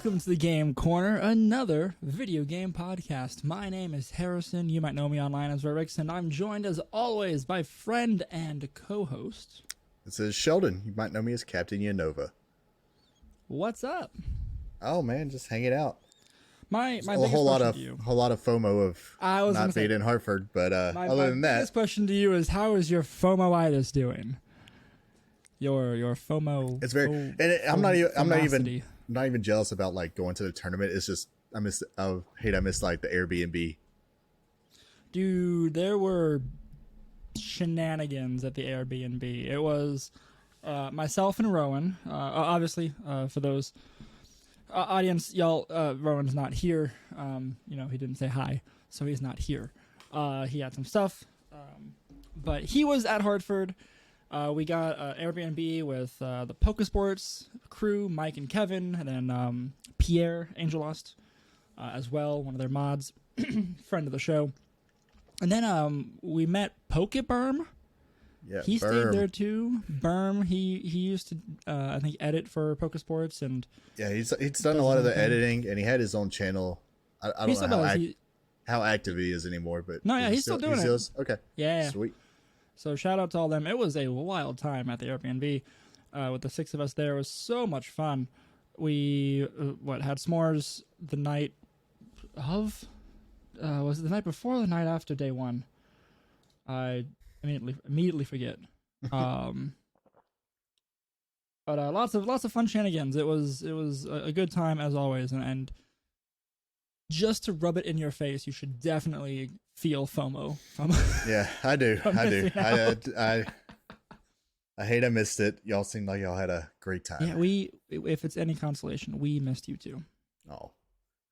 Welcome to the Game Corner, another video game podcast. My name is Harrison. You might know me online as Rix, and I'm joined as always by friend and co-host. This is Sheldon. You might know me as Captain Yanova. What's up? Oh man, just hanging out. My a biggest whole lot of FOMO of not being in Hartford, but other than that, biggest question to you is, how is your FOMO-itis doing? Your FOMO. It's very. And I'm not even jealous about like going to the tournament. It's just I missed like the Airbnb. Dude, there were shenanigans at the Airbnb. It was myself and Rowan. Obviously, for those audience, y'all, Rowan's not here. He didn't say hi, so he's not here. He had some stuff, but he was at Hartford. We got Airbnb with the Pokesports crew, Mike and Kevin, and then Pierre Angelost as well, one of their mods, friend of the show. And then we met Pokeberm. Yeah, he stayed there too. Berm, he used to I think edit for Pokesports, and yeah, he's done a lot of the editing, and he had his own channel. I don't know how active he is anymore, but no, yeah, he's still doing it. Okay, yeah, sweet. So shout out to all them. It was a wild time at the Airbnb with the six of us there. It was so much fun. We had s'mores the night of. Was it the night before or the night after day one? I immediately forget. But lots of fun shenanigans. It was a good time as always, and just to rub it in your face, you should definitely feel FOMO from. Yeah, I do. I hate I missed it. Y'all seemed like y'all had a great time. Yeah, if it's any consolation, we missed you too. Oh,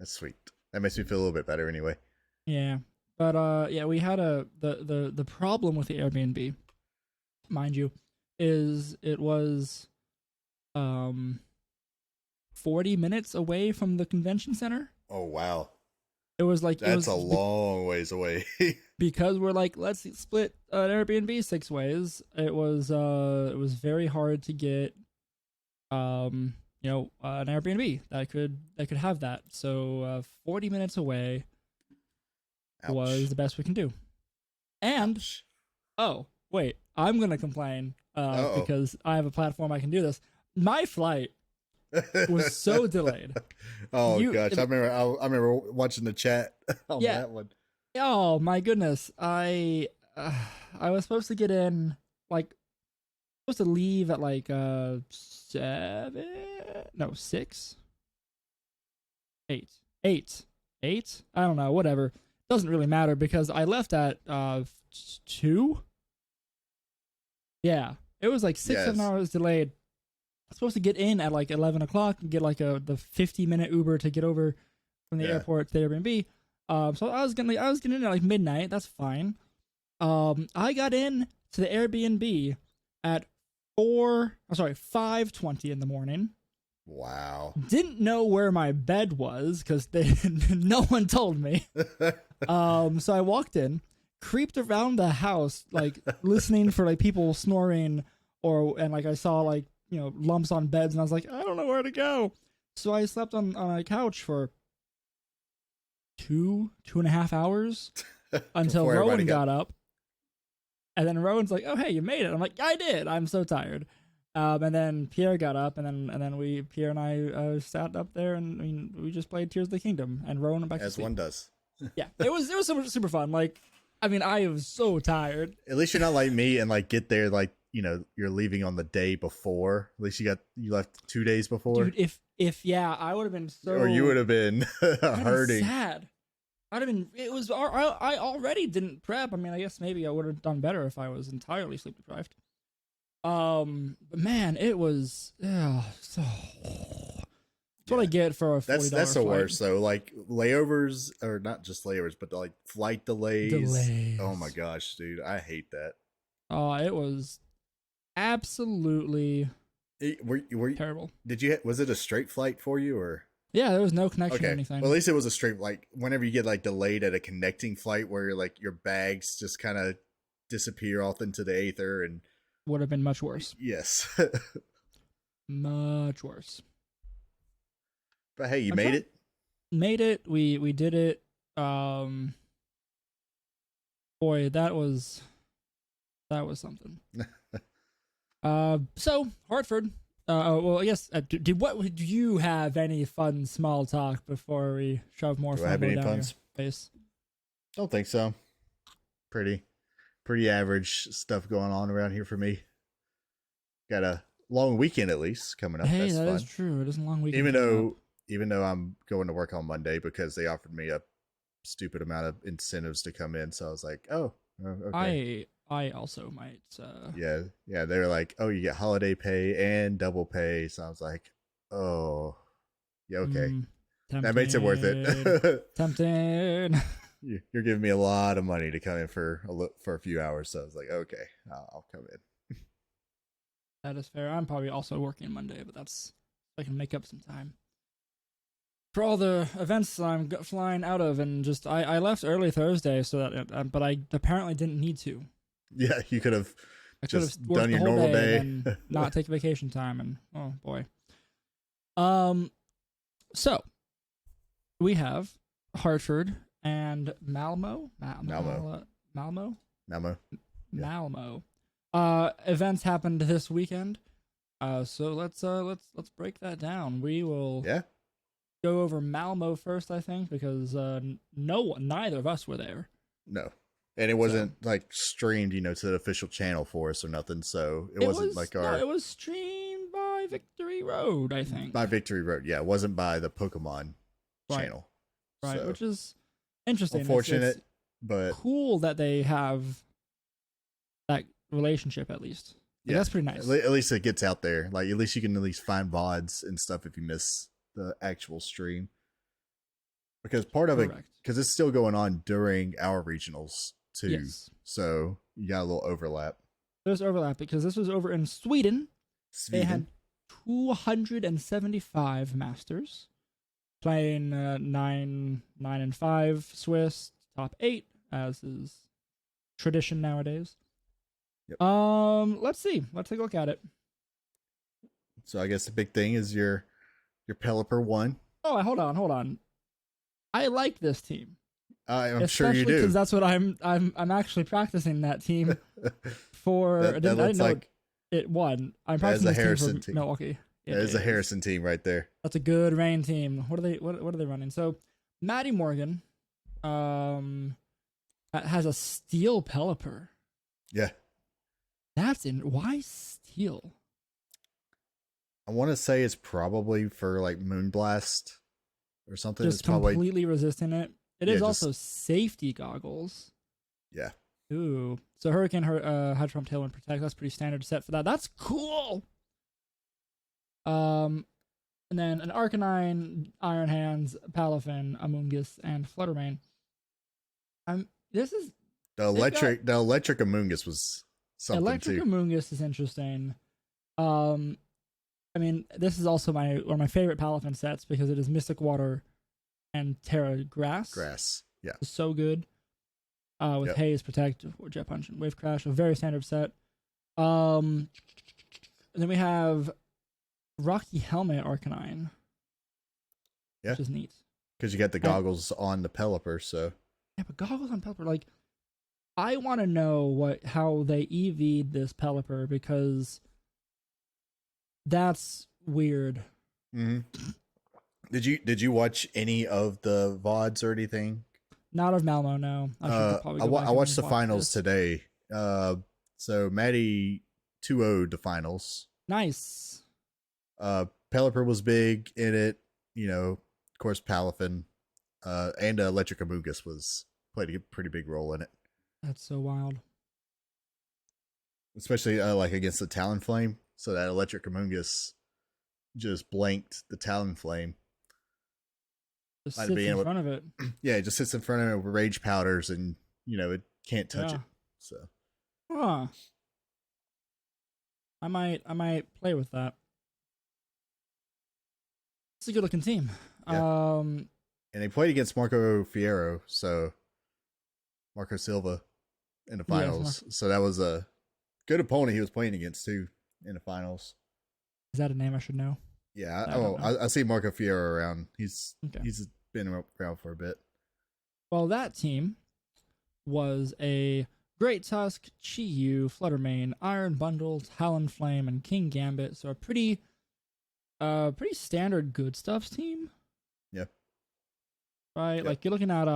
that's sweet. That makes me feel a little bit better anyway. Yeah, but we had the problem with the Airbnb, mind you, is it was 40 minutes away from the convention center. Oh wow. It was like that's a long ways away. Because we're like, let's split an Airbnb 6 ways. It was very hard to get an Airbnb that could have that. So 40 minutes away. Ouch. Was the best we can do. And oh wait, I'm gonna complain because I have a platform I can do this. My flight was so delayed. Oh gosh, I remember watching the chat on that one. Oh my goodness, I was supposed to get in supposed to leave at 6, 8. I don't know, whatever. Doesn't really matter because I left at 2. Yeah, it was 6-7 hours delayed. I was supposed to get in at 11 o'clock and get the 50-minute Uber to get over from the airport to the Airbnb. So I was getting in at midnight. That's fine. I got in to the Airbnb at 5:20 in the morning. Wow. Didn't know where my bed was because no one told me. So I walked in, creeped around the house, listening for people snoring, and I saw lumps on beds, and I was like, I don't know where to go. So I slept on a couch for 2.5 hours until Rowan got up. And then Rowan's like, oh, hey, you made it. I'm like, I did. I'm so tired. And then Pierre got up, and then Pierre and I sat up there, and we just played Tears of the Kingdom, and Rowan went back to sleep. As one does. Yeah, it was super fun. I was so tired. At least you're not like me and get there you're leaving on the day before. At least you left 2 days before. Dude, if I would have been so, or you would have been hurting. Sad. I'd have been. It was. I already didn't prep. I guess maybe I would have done better if I was entirely sleep deprived. But man, it was. That's what I get for a $40 That's the flight. worst though. Layovers, or not just layovers, but flight delays. Oh my gosh, dude, I hate that. Oh, it was absolutely terrible. Was it a straight flight for you or? Yeah, there was no connection or anything. Well, at least it was a straight, whenever you get delayed at a connecting flight where your bags just kind of disappear off into the aether and would have been much worse. Yes. Much worse. But hey, you I'm made trying- it. Made it. We did it. Boy, that was something. So Hartford. Well, I guess. Do you have any fun small talk before we shove more Do I have FOMO any down fun? your face? Don't think so. Pretty average stuff going on around here for me. Got a long weekend at least coming up. Hey, That's that fun. is true. It is a long weekend. Even though I'm going to work on Monday because they offered me a stupid amount of incentives to come in, so I was like, oh okay. I also might. Yeah. They were like, oh, you get holiday pay and double pay. So I was like, oh, yeah, okay. That makes it worth it. Tempted. You're giving me a lot of money to come in for a few hours. So I was like, okay, I'll come in. That is fair. I'm probably also working Monday, but that's I can make up some time for all the events I'm flying out of, and just I left early Thursday, so that but I apparently didn't need to. Yeah, you could have I could have just worked done the your whole normal day and not take vacation time, and oh boy. So we have Hartford and Malmo. Malmo. Malmo. Events happened this weekend. So let's break that down. We will go over Malmo first, I think, because neither of us were there. No. And it wasn't like streamed, to the official channel for us or nothing. So it wasn't like our. No, it was streamed by Victory Road, I think. By Victory Road, yeah. It wasn't by the Pokemon channel. Right, so, which is interesting. Unfortunate, but cool that they have that relationship at least. Like, that's pretty nice. At least it gets out there. Like, at least you can at least find VODs and stuff if you miss the actual stream. Because part of it, because it's still going on during our regionals too. Yes. So you got a little overlap. There's overlap because this was over in Sweden. They had 275 masters playing 9 and 5 Swiss, top 8, as is tradition nowadays. Yep. Let's see. Let's take a look at it. So I guess the big thing is your Pelipper won. Oh, hold on. I like this team. I'm sure you do, because that's what I'm actually practicing that team for. I didn't know it won. I'm practicing this team for Milwaukee. That is a Harrison team right there. That's a good rain team. What are they running? So, Maddie Morgan, has a steel Pelipper. Yeah. Why steel? I want to say it's probably for like Moonblast or something. Just it's probably completely resisting it. It is also safety goggles. Yeah. Ooh. So Hurricane, Hedge Pump, Tailwind, Protect. That's pretty standard set for that. That's cool. And then an Arcanine, Iron Hands, Palafin, Amoonguss, and Fluttermane. This is the electric Amoonguss was something electric too. Amoonguss is interesting. I mean, this is also one of my favorite Palafin sets because it is Mystic Water and Terra Grass. Yeah. It's so good. With Haze, Protect, Jet Punch, and Wave Crash. A very standard set. And then we have Rocky Helmet Arcanine. Yeah. Which is neat. Because you got the goggles on the Pelipper, so. Yeah, but goggles on Pelipper, like, I want to know how they EV'd this Pelipper because that's weird. Mm-hmm. Did you watch any of the VODs or anything? Not of Malmo, no. I watched the finals today. So Maddie 2-0'd the finals. Nice. Pelipper was big in it. Of course, Palafin, and Electric Amoonguss played a pretty big role in it. That's so wild. Especially like against the Talonflame. So that Electric Amoonguss just blanked the Talonflame. Just sits in front of it. Yeah, it just sits in front of it with Rage Powders, and it can't touch it. So, I might play with that. It's a good looking team. Yeah. And they played against Marco Fierro, so Marco Silva in the finals. So that was a good opponent he was playing against too in the finals. Is that a name I should know? Yeah. I don't know. I see Marco Fiero around. He's Okay. been around for a bit. Well, that team was a Great Tusk, Chi-Yu, Fluttermane, Iron Bundle, Talonflame, and King Gambit. So a pretty standard good stuffs team. Yeah. Right? Yep. Like you're looking at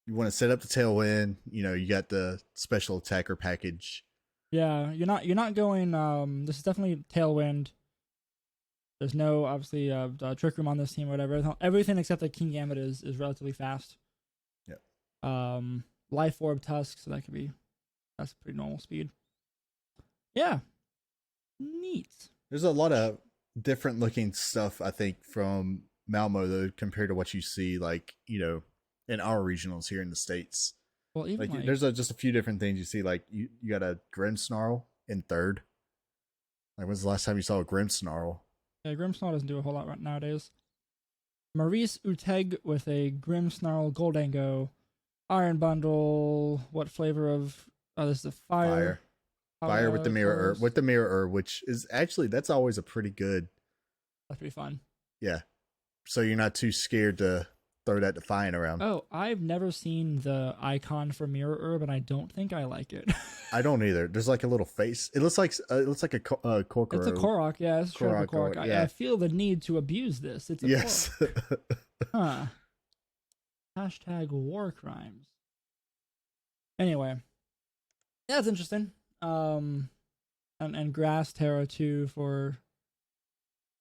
You want to set up the tailwind, you got the special attacker package. yeah, you're not going this is definitely Tailwind. There's no obviously Trick Room on this team or whatever. Everything except the King Gambit is relatively fast. Yeah. Life Orb Tusk, so that's pretty normal speed. Yeah. Neat. There's a lot of different looking stuff, I think, from Malmo though, compared to what you see in our regionals here in the States. Well, even like there's just a few different things you see. Like you got a Grimmsnarl in third. Like when's the last time you saw a Grimmsnarl? yeah, Grimmsnarl doesn't do a whole lot right nowadays. Maurice Uteg with a Grimmsnarl Goldango. Iron Bundle. What flavor of this is a fire. Fire with the mirror herb, which is actually that's always a pretty good. That's pretty fun. Yeah. So you're not too scared to throw that Defiant around. Oh, I've never seen the icon for Mirror Herb, and I don't think I like it. I don't either. There's like a little face. It looks like a Korok. It's a Korok, yeah. It's a Korok. Yeah. I feel the need to abuse this. It's a Korok. Huh. Hashtag war crimes. Anyway, yeah, that's interesting. And Grass Terra too for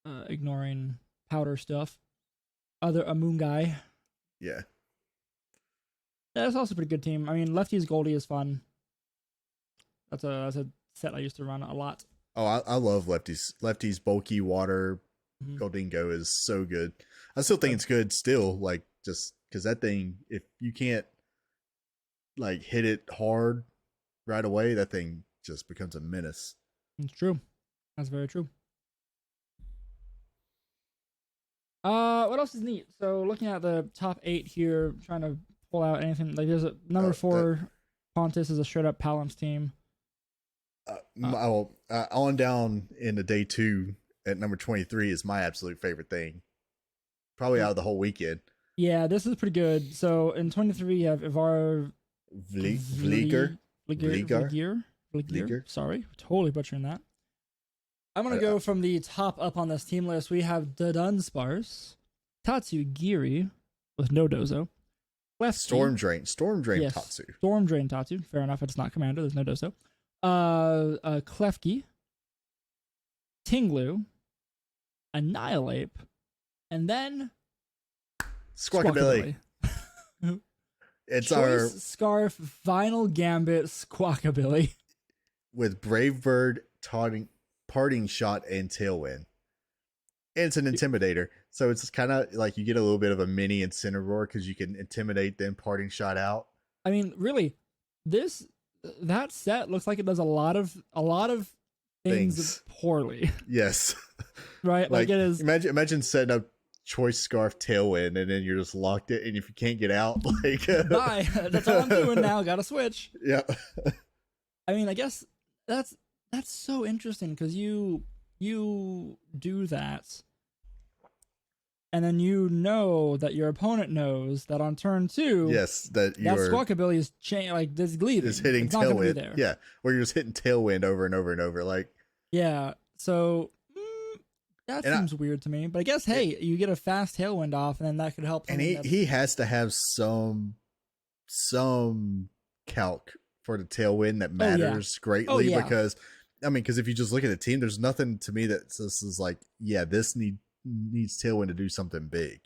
ignoring powder stuff. Other Amoonguy. Yeah. Yeah, that's also a pretty good team. I mean, Lefty's Goldie is fun. That's a set I used to run a lot. Oh, I love Lefty's. Lefty's bulky water Mm-hmm. Goldingo is so good. I still think it's good still, like just because that thing, if you can't like hit it hard right away, that thing just becomes a menace. It's true. That's very true. What else is neat? So looking at the top 8 here, trying to pull out anything like there's a number 4. Pontus is a straight up Palance team. On down into day 2 at number 23 is my absolute favorite thing. Probably out of the whole weekend. Yeah, this is pretty good. So in 23 you have Ivar Vlieger. Sorry, totally butchering that. I'm going to go from the top up on this team list. We have the Dunsparce, Tatsu Giri with no Dozo, Lefty, Storm Drain yes, Tatsu. Storm Drain Tatsu. Fair enough, it's not Commander, there's no Dozo. Klefki, Tinglu, Annihilate, and then Squawkabilly. It's Choice our Scarf Vinyl Gambit Squawkabilly with Brave Bird, Parting Shot, and Tailwind. And it's an Intimidator, so it's kind of like you get a little bit of a mini Incineroar because you can intimidate then Parting Shot out. I mean, really, that set looks like it does a lot of things poorly. Yes, right. Like it is. Imagine setting up Choice Scarf Tailwind, and then you're just locked it, and if you can't get out, like bye. That's all I'm doing now. Got to switch. Yeah. I mean, I guess that's so interesting because you do that, and then you know that your opponent knows that on turn 2, yes, that Squawkabilly is leaving. Is hitting it's not Tailwind. there. Yeah, where you're just hitting Tailwind over and over and over, like yeah. So. That seems weird to me, but I guess you get a fast Tailwind off, and then that could help. And he has to have some calc for the Tailwind that matters greatly because if you just look at the team, there's nothing to me that says is like, yeah, this needs Tailwind to do something big.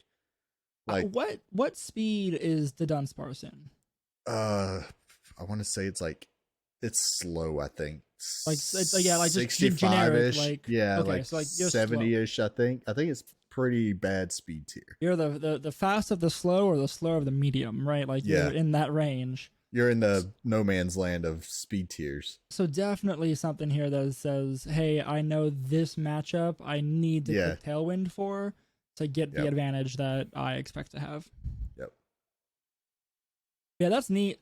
Like what speed is the Dunsparce in? I want to say it's slow. I think just 65-ish, generic, so 70-ish. I think it's pretty bad speed tier. You're the fast of the slow or the slow of the medium, right? Like you're in that range. You're in the no man's land of speed tiers. So definitely something here that says, hey, I know this matchup I need to put Tailwind for to get the advantage that I expect to have. Yep. Yeah, that's neat.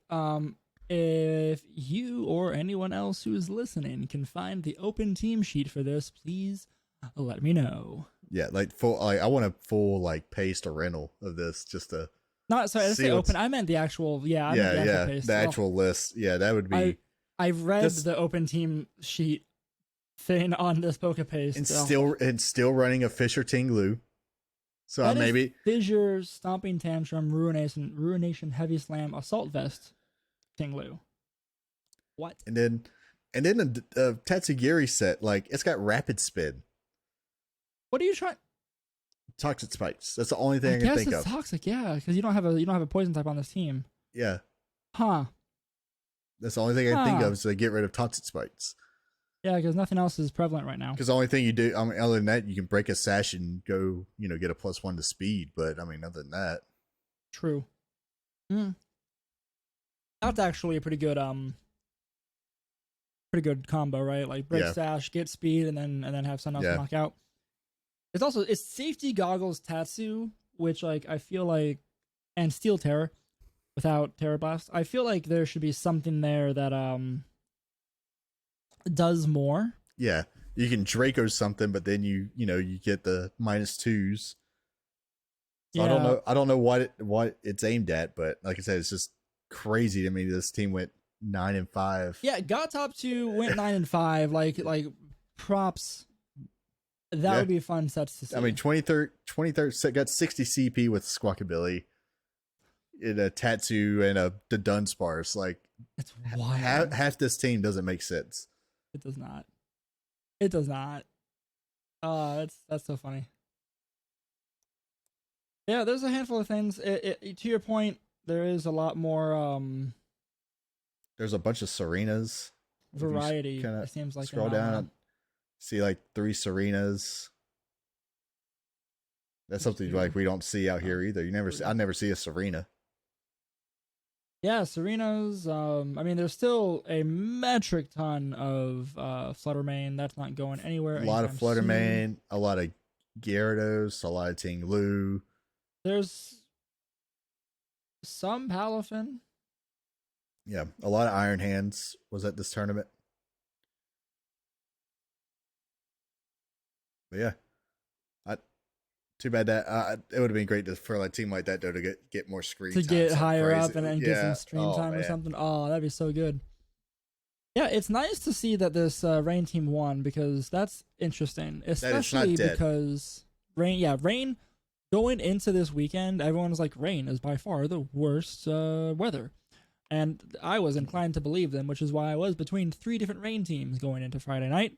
If you or anyone else who's listening can find the open team sheet for this, please let me know. Yeah, like full. Like I want a full like paste or rental of this just to. Not sorry, I say open. I meant the actual. Yeah, I meant the actual paste. The actual list. Yeah, that would be. I've read the open team sheet thing on this Poke Paste. And still running a Fisher Tinglu. So maybe Fissure, Stomping Tantrum, Ruination, Heavy Slam, Assault Vest, Tinglu. What? And then a Tatsugiri set, like it's got Rapid Spin. What are you trying? Toxic Spikes. That's the only thing I can think of. Toxic, yeah, because you don't have a poison type on this team. Yeah. Huh. That's the only thing I can think of is to get rid of Toxic Spikes. Yeah, because nothing else is prevalent right now. Because the only thing you do, other than that, you can break a sash and go, get a +1 to speed. But other than that, true. That's actually a pretty good combo, right? Like break sash, get speed, and then have someone else knock out. It's safety goggles Tatsu, which like I feel like, and Steel Terror without Terror Blast. I feel like there should be something there that does more. Yeah, you can Draco something, but then you get the -2s. So yeah. I don't know what it's aimed at, but like I said, it's just crazy to me. This team went 9-5. Yeah, got top 2, went 9-5. Like props. That would be fun sets to see. I mean, 23rd set got 60 CP with Squawkabilly in a Tatsu and the Dunsparce. Like, it's wild. Half this team doesn't make sense. It does not. It does not. That's so funny. Yeah, there's a handful of things. To your point, there is a lot more. There's a bunch of Serenas. Variety. It seems like scroll down, see like 3 Serenas. That's something like we don't see out here either. I never see a Serena. Yeah, Serenas. I mean, there's still a metric ton of Fluttermane. That's not going anywhere. A lot of Fluttermane, a lot of Gyarados, a lot of Tinglu. There's some Palafin. Yeah, a lot of Iron Hands was at this tournament. But yeah, too bad that it would have been great for a team like that though to get more screen time, get higher up and then get some stream time or something. Oh, that'd be so good. Yeah, it's nice to see that this Rain team won because that's interesting, especially because Rain going into this weekend, everyone was like, Rain is by far the worst weather. And I was inclined to believe them, which is why I was between 3 different Rain teams going into Friday night.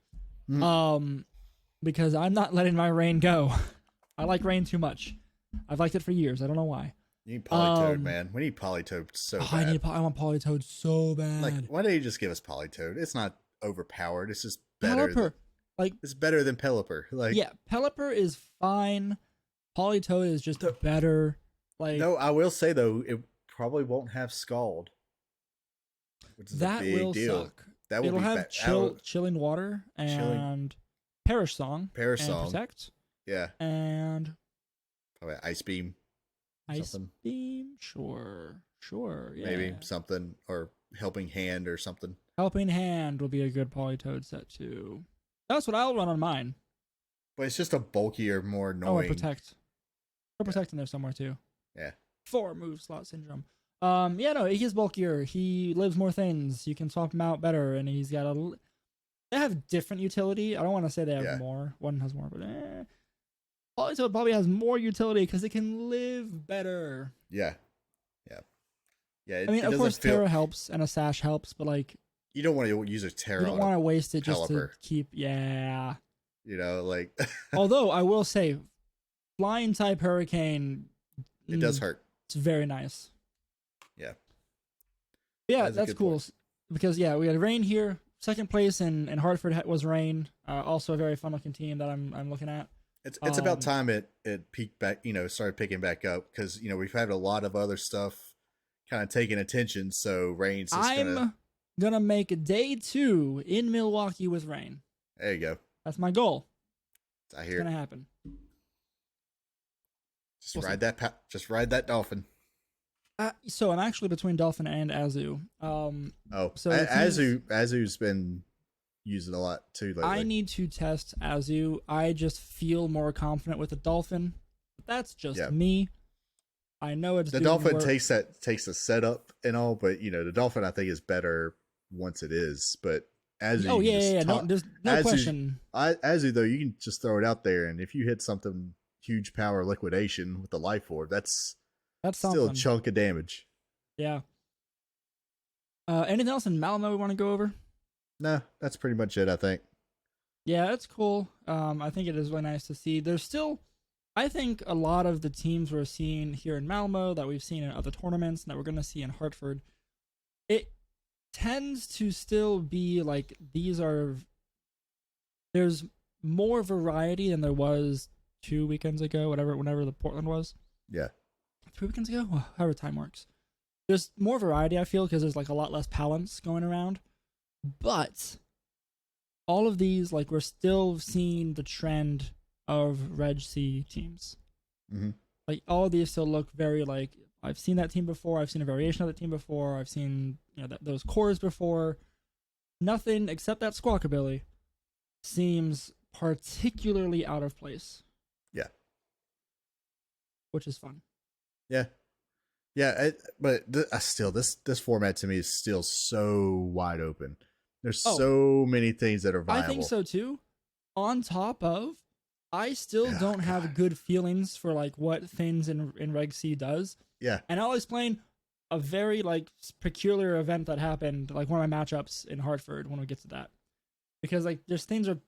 Because I'm not letting my Rain go. I like Rain too much. I've liked it for years. I don't know why. You need Politoed, man. We need Politoed so bad. I want Politoed so bad. Like, why don't you just give us Politoed? It's not overpowered. It's just better. Pelipper. It's better than Pelipper. Like, yeah, Pelipper is fine. Politoed is just better. Like, no, I will say though, it probably won't have Scald, which is a big deal. Suck. It'll have chilling water and Perish Song. And Protect. Yeah. And probably Ice Beam. Beam, sure, yeah. Maybe something, or Helping Hand or something. Helping Hand will be a good Politoed set too. That's what I'll run on mine. But it's just a bulkier, more annoying. Protect. Or Protect in there somewhere too. Yeah. 4 move slot syndrome. Yeah, no, he's bulkier. He lives more things. You can swap him out better, and he's got they have different utility. I don't want to say they have more. One has more, but Politoed probably has more utility because it can live better. Yeah. I mean, of course, Terra helps and a Sash helps, but like, you don't want to use a Terra. You don't want to waste it just Pelipper. to keep. Yeah. Like. Although I will say, Flying type Hurricane. It does hurt. It's very nice. Yeah. Yeah, that's cool. Point. Because we had Rain here. Second place in Hartford was Rain. Also a very fun looking team that I'm looking at. It's about time it peaked back, started picking back up because, we've had a lot of other stuff kind of taking attention. So Rain's just I'm gonna make a day 2 in Milwaukee with Rain. There you go. That's my goal. I hear it's gonna happen. Just ride that Dolphin. So I'm actually between Dolphin and Azu. So Azu's been use it a lot too lately. I need to test Azu. I just feel more confident with the Dolphin. That's just me. I know it's the Dolphin takes the setup and all, but the Dolphin I think is better once it is. But Azu, no, there's no question. Azu though, you can just throw it out there, and if you hit something huge power liquidation with the life orb, that's still a chunk of damage. Yeah. Anything else in Malmo we want to go over? No, that's pretty much it, I think. Yeah, it's cool. I think it is really nice to see. There's still, I think, a lot of the teams we're seeing here in Malmo that we've seen in other tournaments and that we're going to see in Hartford, it tends to still be like there's more variety than there was 2 weekends ago, whenever the Portland was. Yeah. 3 weekends ago? Well, however time works. There's more variety, I feel, because there's like a lot less palance going around. But all of these, like, we're still seeing the trend of Reg C teams. Mm-hmm. Like, all of these still look very like, I've seen that team before, I've seen a variation of that team before, I've seen those cores before. Nothing except that Squawkabilly seems particularly out of place. Yeah. Which is fun. Yeah. Yeah, but still, this format to me is still so wide open. There's so many things that are viable. I think so too. On top of, I still don't have good feelings for like what things in Reg C does. Yeah. And I'll explain a very like peculiar event that happened, like one of my matchups in Hartford when we get to that. Because like there's things that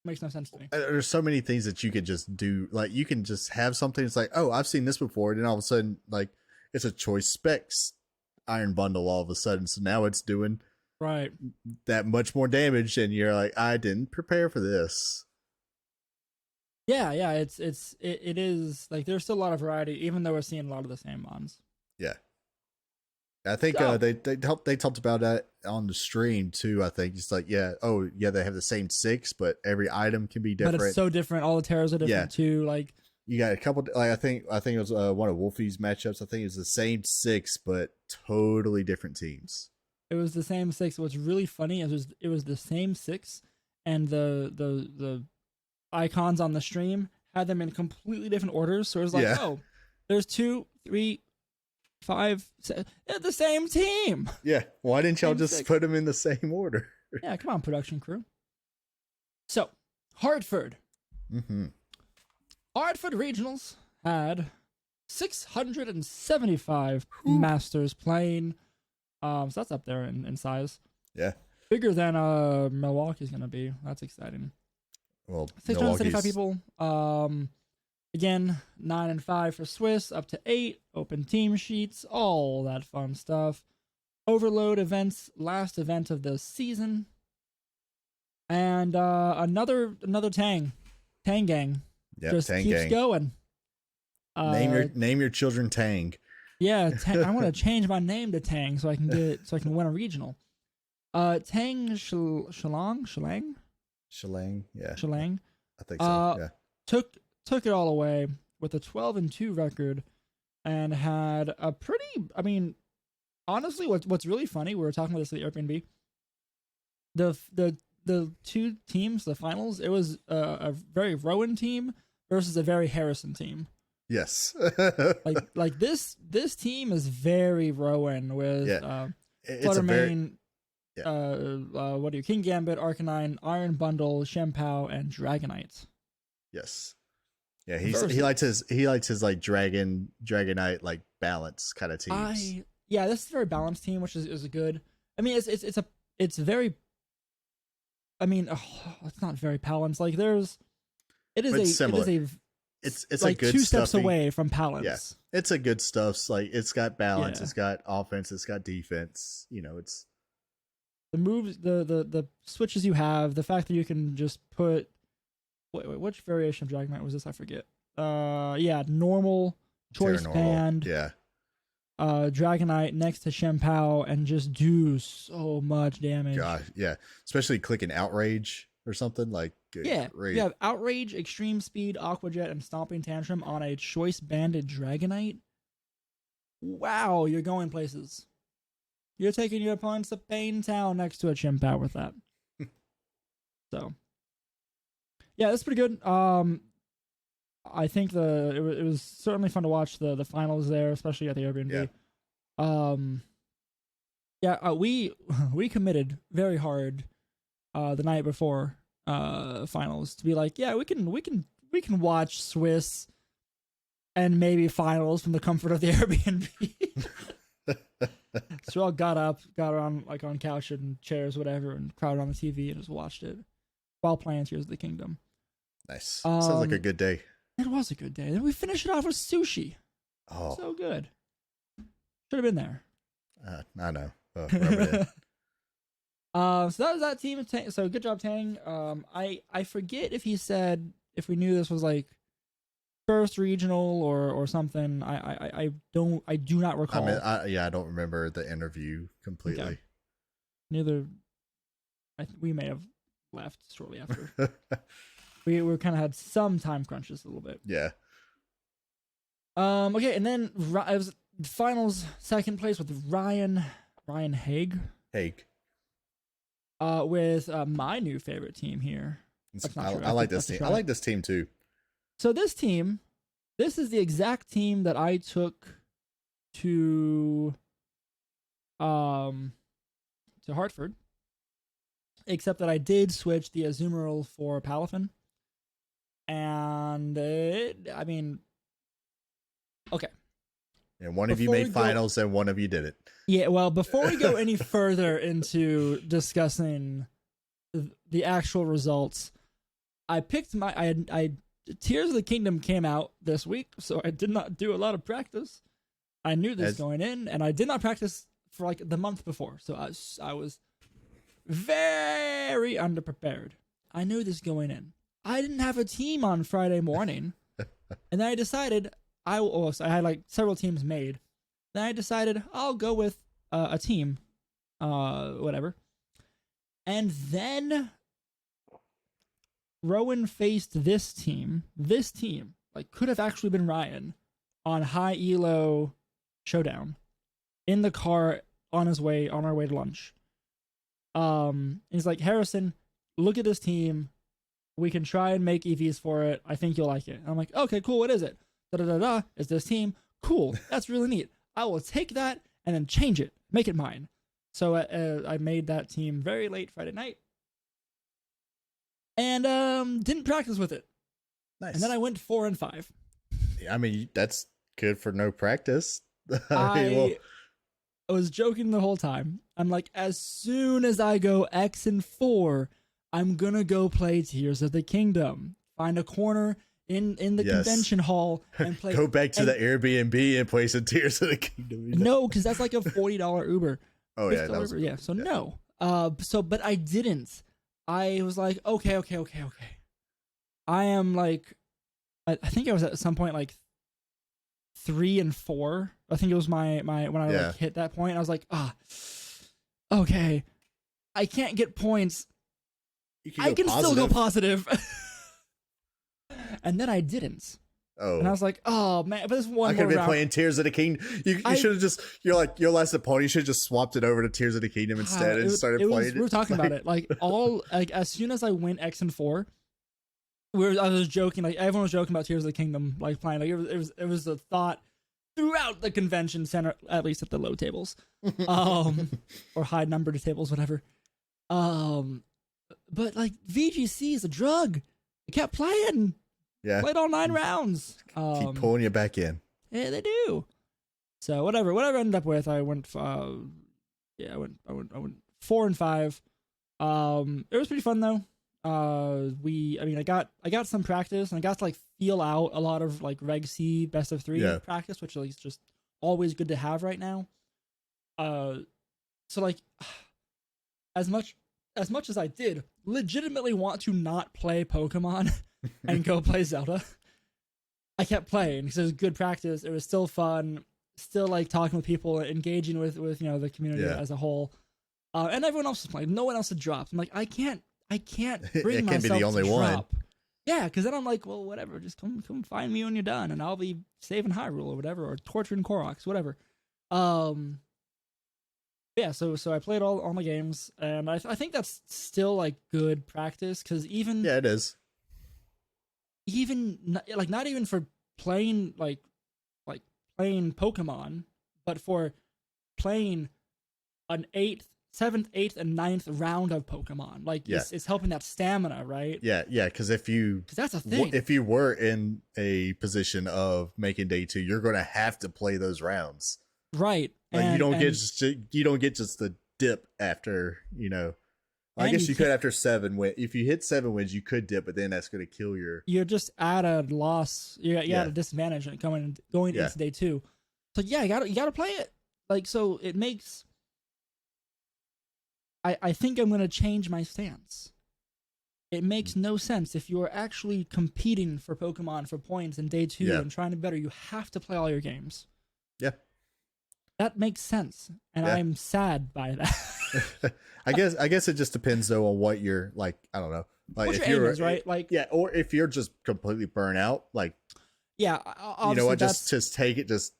makes no sense to me. There's so many things that you could just do. Like you can just have something. It's like, oh, I've seen this before. And then all of a sudden, like it's a choice specs iron bundle all of a sudden. So now it's doing that much more damage. And you're like, I didn't prepare for this. Yeah. It is like, there's still a lot of variety, even though we're seeing a lot of the same mons. Yeah. I think they talked about that on the stream too. I think it's like, they have the same 6, but every item can be different. But it's so different. All the terrors are different too. Like you got a couple. Like I think it was one of Wolfie's matchups. I think it was the same 6, but totally different teams. It was the same 6. What's really funny is it was the same 6, and the icons on the stream had them in completely different orders. So it was like, oh, there's 2, 3, 5, 7, they're the same team. Yeah. Why didn't y'all just 6. put them in the same order? Yeah, come on, production crew. So, Hartford. Mm-hmm. Hartford Regionals had 675 masters playing. So that's up there in size. Yeah. Bigger than Milwaukee's going to be. That's exciting. Well, 675 people. Again, 9 and 5 for Swiss, up to 8, open team sheets, all that fun stuff. Overload events, last event of the season. And another Tang gang. Yep, just Tang keeps gang. going. Name your children Tang. Yeah, I want to change my name to Tang so I can win a regional. Tang Shalang, yeah. Shalang. I think so. Yeah. Took it all away with a 12-2 record, and had a pretty. I mean, honestly, what's really funny? We were talking about this at the AirBnB. The 2 teams, the finals, it was a very Rowan team versus a very Harrison team. Yes. like this team is very Rowan with Fluttermane, King Gambit, Arcanine, Iron Bundle, Shempow, and Dragonite. Yes. Yeah, he likes his like Dragonite like balance kind of teams. This is a very balanced team, which is a good. I mean, it's very. I mean, it's not very balanced. Like it's like 2 steps away from balance. Yeah, it's a good stuff. Like it's got balance, it's got offense, it's got defense. It's the moves, the switches you have, the fact that you can just put. Wait, which variation of Dragonite was this? I forget. Normal, choice band. Yeah. Dragonite next to Shempow and just do so much damage. Gosh, yeah. Especially clicking Outrage or something like. You have Outrage, Extreme Speed, Aqua Jet, and Stomping Tantrum on a choice banded Dragonite. Wow, you're going places. You're taking your opponents to Pain Town next to a Shempow with that. So yeah, that's pretty good. I think it was certainly fun to watch the finals there, especially at the Airbnb. Yeah. We committed very hard the night before finals to be like, yeah, we can watch Swiss and maybe finals from the comfort of the Airbnb. So we all got on on couch and chairs, whatever, and crowded on the TV and just watched it while playing Tears of the Kingdom. Nice. Sounds like a good day. It was a good day. Then we finished it off with sushi. Oh, so good. Should have been there. I know. So that was that team. So good job, Tang. I forget if he said if we knew this was like first regional or something. I do not recall. I don't remember the interview completely. Okay. Neither. We may have left shortly after. we kind of had some time crunches a little bit. Yeah. Okay, and then it was finals second place with Ryan Haig. With my new favorite team here. I like this team. I like this team too. So this is the exact team that I took to Hartford, except that I did switch the Azumarill for Palafin, and okay. And one of you made finals and one of you did it. Yeah, well, before we go any further into discussing the actual results, I picked Tears of the Kingdom came out this week, so I did not do a lot of practice. I knew this going in, and I did not practice for like the month before, so I was very underprepared. I knew this going in. I didn't have a team on Friday morning, and then I decided I had like several teams made. Then I decided I'll go with a team, whatever. And then Rowan faced this team, like could have actually been Ryan, on high elo showdown, in the car on our way to lunch. He's like, Harrison, look at this team. We can try and make EVs for it. I think you'll like it. And I'm like, okay, cool. What is it? Is this team? Cool. That's really neat. I will take that and then change it, make it mine. So I made that team very late Friday night, and didn't practice with it. Nice. And then I went 4-5. I mean, that's good for no practice. I was joking the whole time. I'm like, as soon as I go X4, I'm gonna go play Tears of the Kingdom. Find a corner in the convention hall and play. Go back to the Airbnb and play some Tears of the Kingdom. No, because that's like a $40 Uber. Oh yeah, that was Uber. Yeah. So no. But I didn't. I was like, okay. I am like, I think I was at some point like 3 and 4. I think it was my when I like hit that point. I was like, okay, I can't get points. I can still go positive. And then I didn't. Oh. And I was like, oh man, but this one I could have been playing Tears of the Kingdom. You should have just, you're like, your last opponent, you should have just swapped it over to Tears of the Kingdom instead and started playing it. We were talking about it. Like as soon as I went X and 4, I was joking, like everyone was joking about Tears of the Kingdom, like playing. Like it was a thought throughout the convention center, at least at the low tables. Or high numbered tables, whatever. But like VGC is a drug. I kept playing. Yeah. Played all 9 rounds. Keep pulling you back in. Yeah, they do. So whatever I ended up with, I went 4-5. It was pretty fun though. I got some practice and I got to like feel out a lot of like Reg C best of 3 practice, which is just always good to have right now. So like as much as I did legitimately want to not play Pokemon and go play Zelda, I kept playing because it was good practice. It was still fun, still like talking with people, engaging with the community as a whole. And everyone else was playing. No one else had dropped. I'm like, I can't bring myself be the only to one. drop. Yeah, because then I'm like, well, whatever. Just come find me when you're done, and I'll be saving Hyrule or whatever, or torturing Koroks, whatever. Yeah, so I played all my games, and I think that's still like good practice because Yeah, it is. Like not even for playing like playing Pokemon, but for playing an seventh, eighth, and ninth round of Pokemon. Like it's helping that stamina, right? Yeah, because that's a thing. If you were in a position of making day 2, you're going to have to play those rounds, right? Like you don't get just the dip after, I guess you could after 7 wins. If you hit 7 wins, you could dip, but then that's going to kill your. You're just at a loss. You're at a disadvantage going into day 2. So yeah, you gotta play it. Like so, it makes. I think I'm gonna change my stance. It makes no sense if you are actually competing for Pokemon for points in day 2 and trying to better. You have to play all your games. Yeah. That makes sense, and I'm sad by that. I guess it just depends though on what you're like. I don't know, like what if your you're aim is, right, like or if you're just completely burnt out, like you know what, just take it, just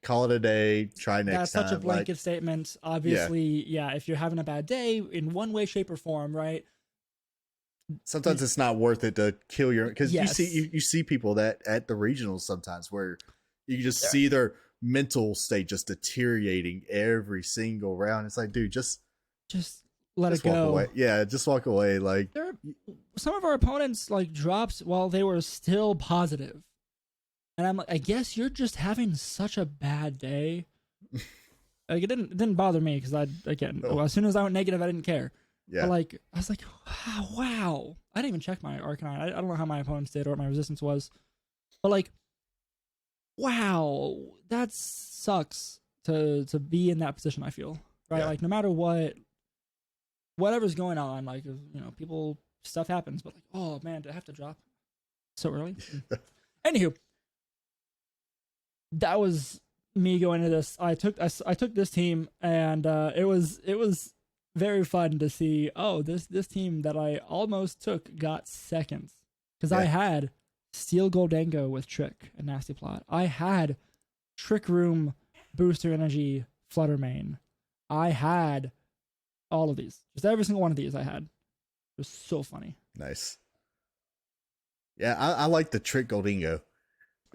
call it a day. Try next time. That's such a blanket statement. Obviously, if you're having a bad day in one way, shape, or form, right? Sometimes it's not worth it to kill your because you see people that at the regionals sometimes where you just see their mental state just deteriorating every single round. It's like, dude, just let it go. Walk away. Yeah, just walk away. Like some of our opponents like dropped while they were still positive, and I'm like, I guess you're just having such a bad day. Like it didn't bother me because as soon as I went negative, I didn't care. Yeah. But like I was like, wow. I didn't even check my Arcanine. I don't know how my opponents did or what my resistance was, but like, wow, that sucks to be in that position. I feel right. Like no matter whatever's going on, like stuff happens, but like, oh man, do I have to drop so early? Anywho, that was me going into this. I took this team, and it was very fun to see. Oh, this team that I almost took got seconds because I had Steel Goldango with Trick and Nasty Plot. I had Trick Room, Booster Energy, Fluttermane. I had all of these. Just every single one of these I had. It was so funny. Nice. Yeah, I like the Trick Goldingo.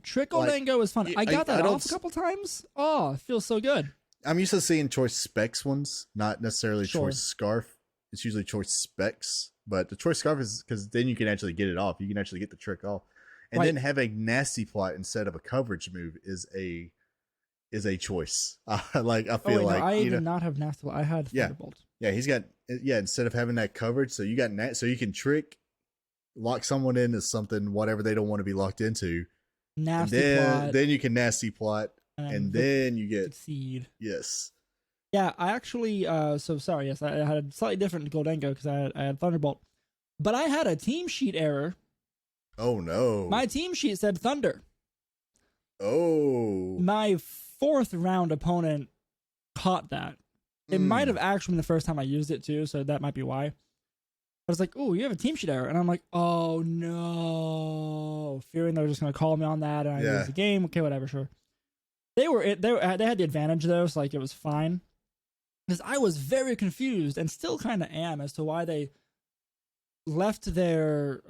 Trick Goldango is fun. I got that off a couple times. Oh, it feels so good. I'm used to seeing choice specs ones, not necessarily choice scarf. It's usually choice specs, but the choice scarf is because then you can actually get it off. You can actually get the trick off. And then having Nasty Plot instead of a coverage move is a choice. I did not have Nasty Plot. I had Thunderbolt. Yeah, he's got instead of having that coverage, so you got so you can trick, lock someone in as something whatever they don't want to be locked into. Nasty Plot. Then you can Nasty Plot, and then you get Seed. Yes. Yeah, I actually so sorry. Yes, I had a slightly different Goldango because I had Thunderbolt, but I had a team sheet error. Oh no! My team sheet said Thunder. Oh. My 4th round opponent caught that. It might have actually been the first time I used it too, so that might be why. I was like, "Oh, you have a team sheet error," and I'm like, "Oh no!" Fearing they were just gonna call me on that, and I lose the game. Okay, whatever, sure. They had the advantage though, so like it was fine. Because I was very confused and still kind of am as to why they left their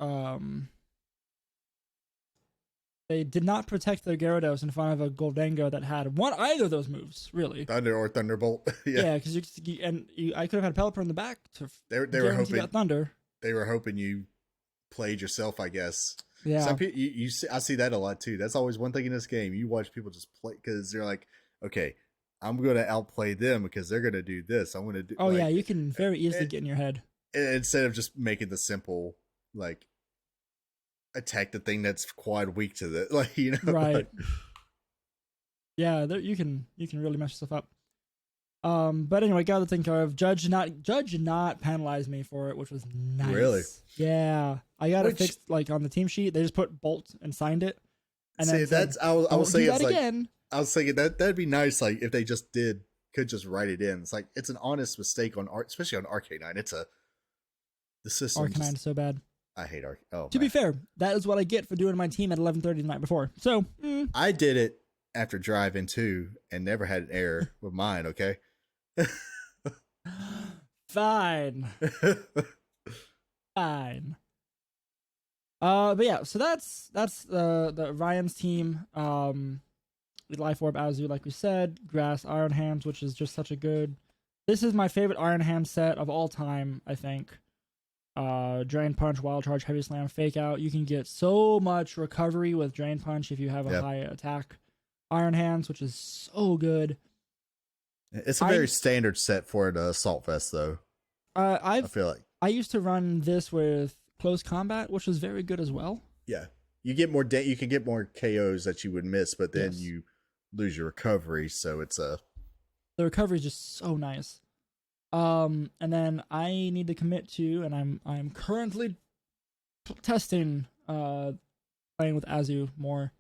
they did not protect their Gyarados in front of a Goldango that had either of those moves, really. Thunder or Thunderbolt. Yeah, because I could have had Pelipper in the back to they were hoping that Thunder. They were hoping you played yourself, I guess. Yeah. Some people, I see that a lot too. That's always one thing in this game. You watch people just play because they're like, okay, I'm going to outplay them because they're going to do this. I'm going to do. Oh yeah, you can very easily get in your head. Instead of just making the simple like attack the thing that's quite weak to the right. Like, yeah, you can really mess yourself up. But anyway, got to think of Judge did not penalize me for it, which was nice. Really? Yeah, I got it fixed like on the team sheet. They just put Bolt and signed it. And see, that's I was saying that again. I was thinking that'd be nice, like if they just could just write it in. It's like it's an honest mistake on especially on Arcanine. The system. Arcanine is so bad. I hate Arcanine. Oh, to be fair, that is what I get for doing my team at 11:30 the night before. So I did it after driving too, and never had an error with mine. Okay. Fine. Fine. But yeah, so that's the Ryan's team. Life Orb Azu, like we said, Grass Iron Hands, which is just such a good. This is my favorite Iron Hand set of all time, I think. Drain Punch, Wild Charge, Heavy Slam, Fake Out. You can get so much recovery with Drain Punch if you have a high attack Iron Hands, which is so good. It's a very standard set for the Assault Vest, though. I feel like I used to run this with Close Combat, which was very good as well. Yeah, you get more. You can get more KOs that you would miss, but then you lose your recovery. So it's the recovery is just so nice. And then I need to commit to, and I'm currently testing playing with Azu more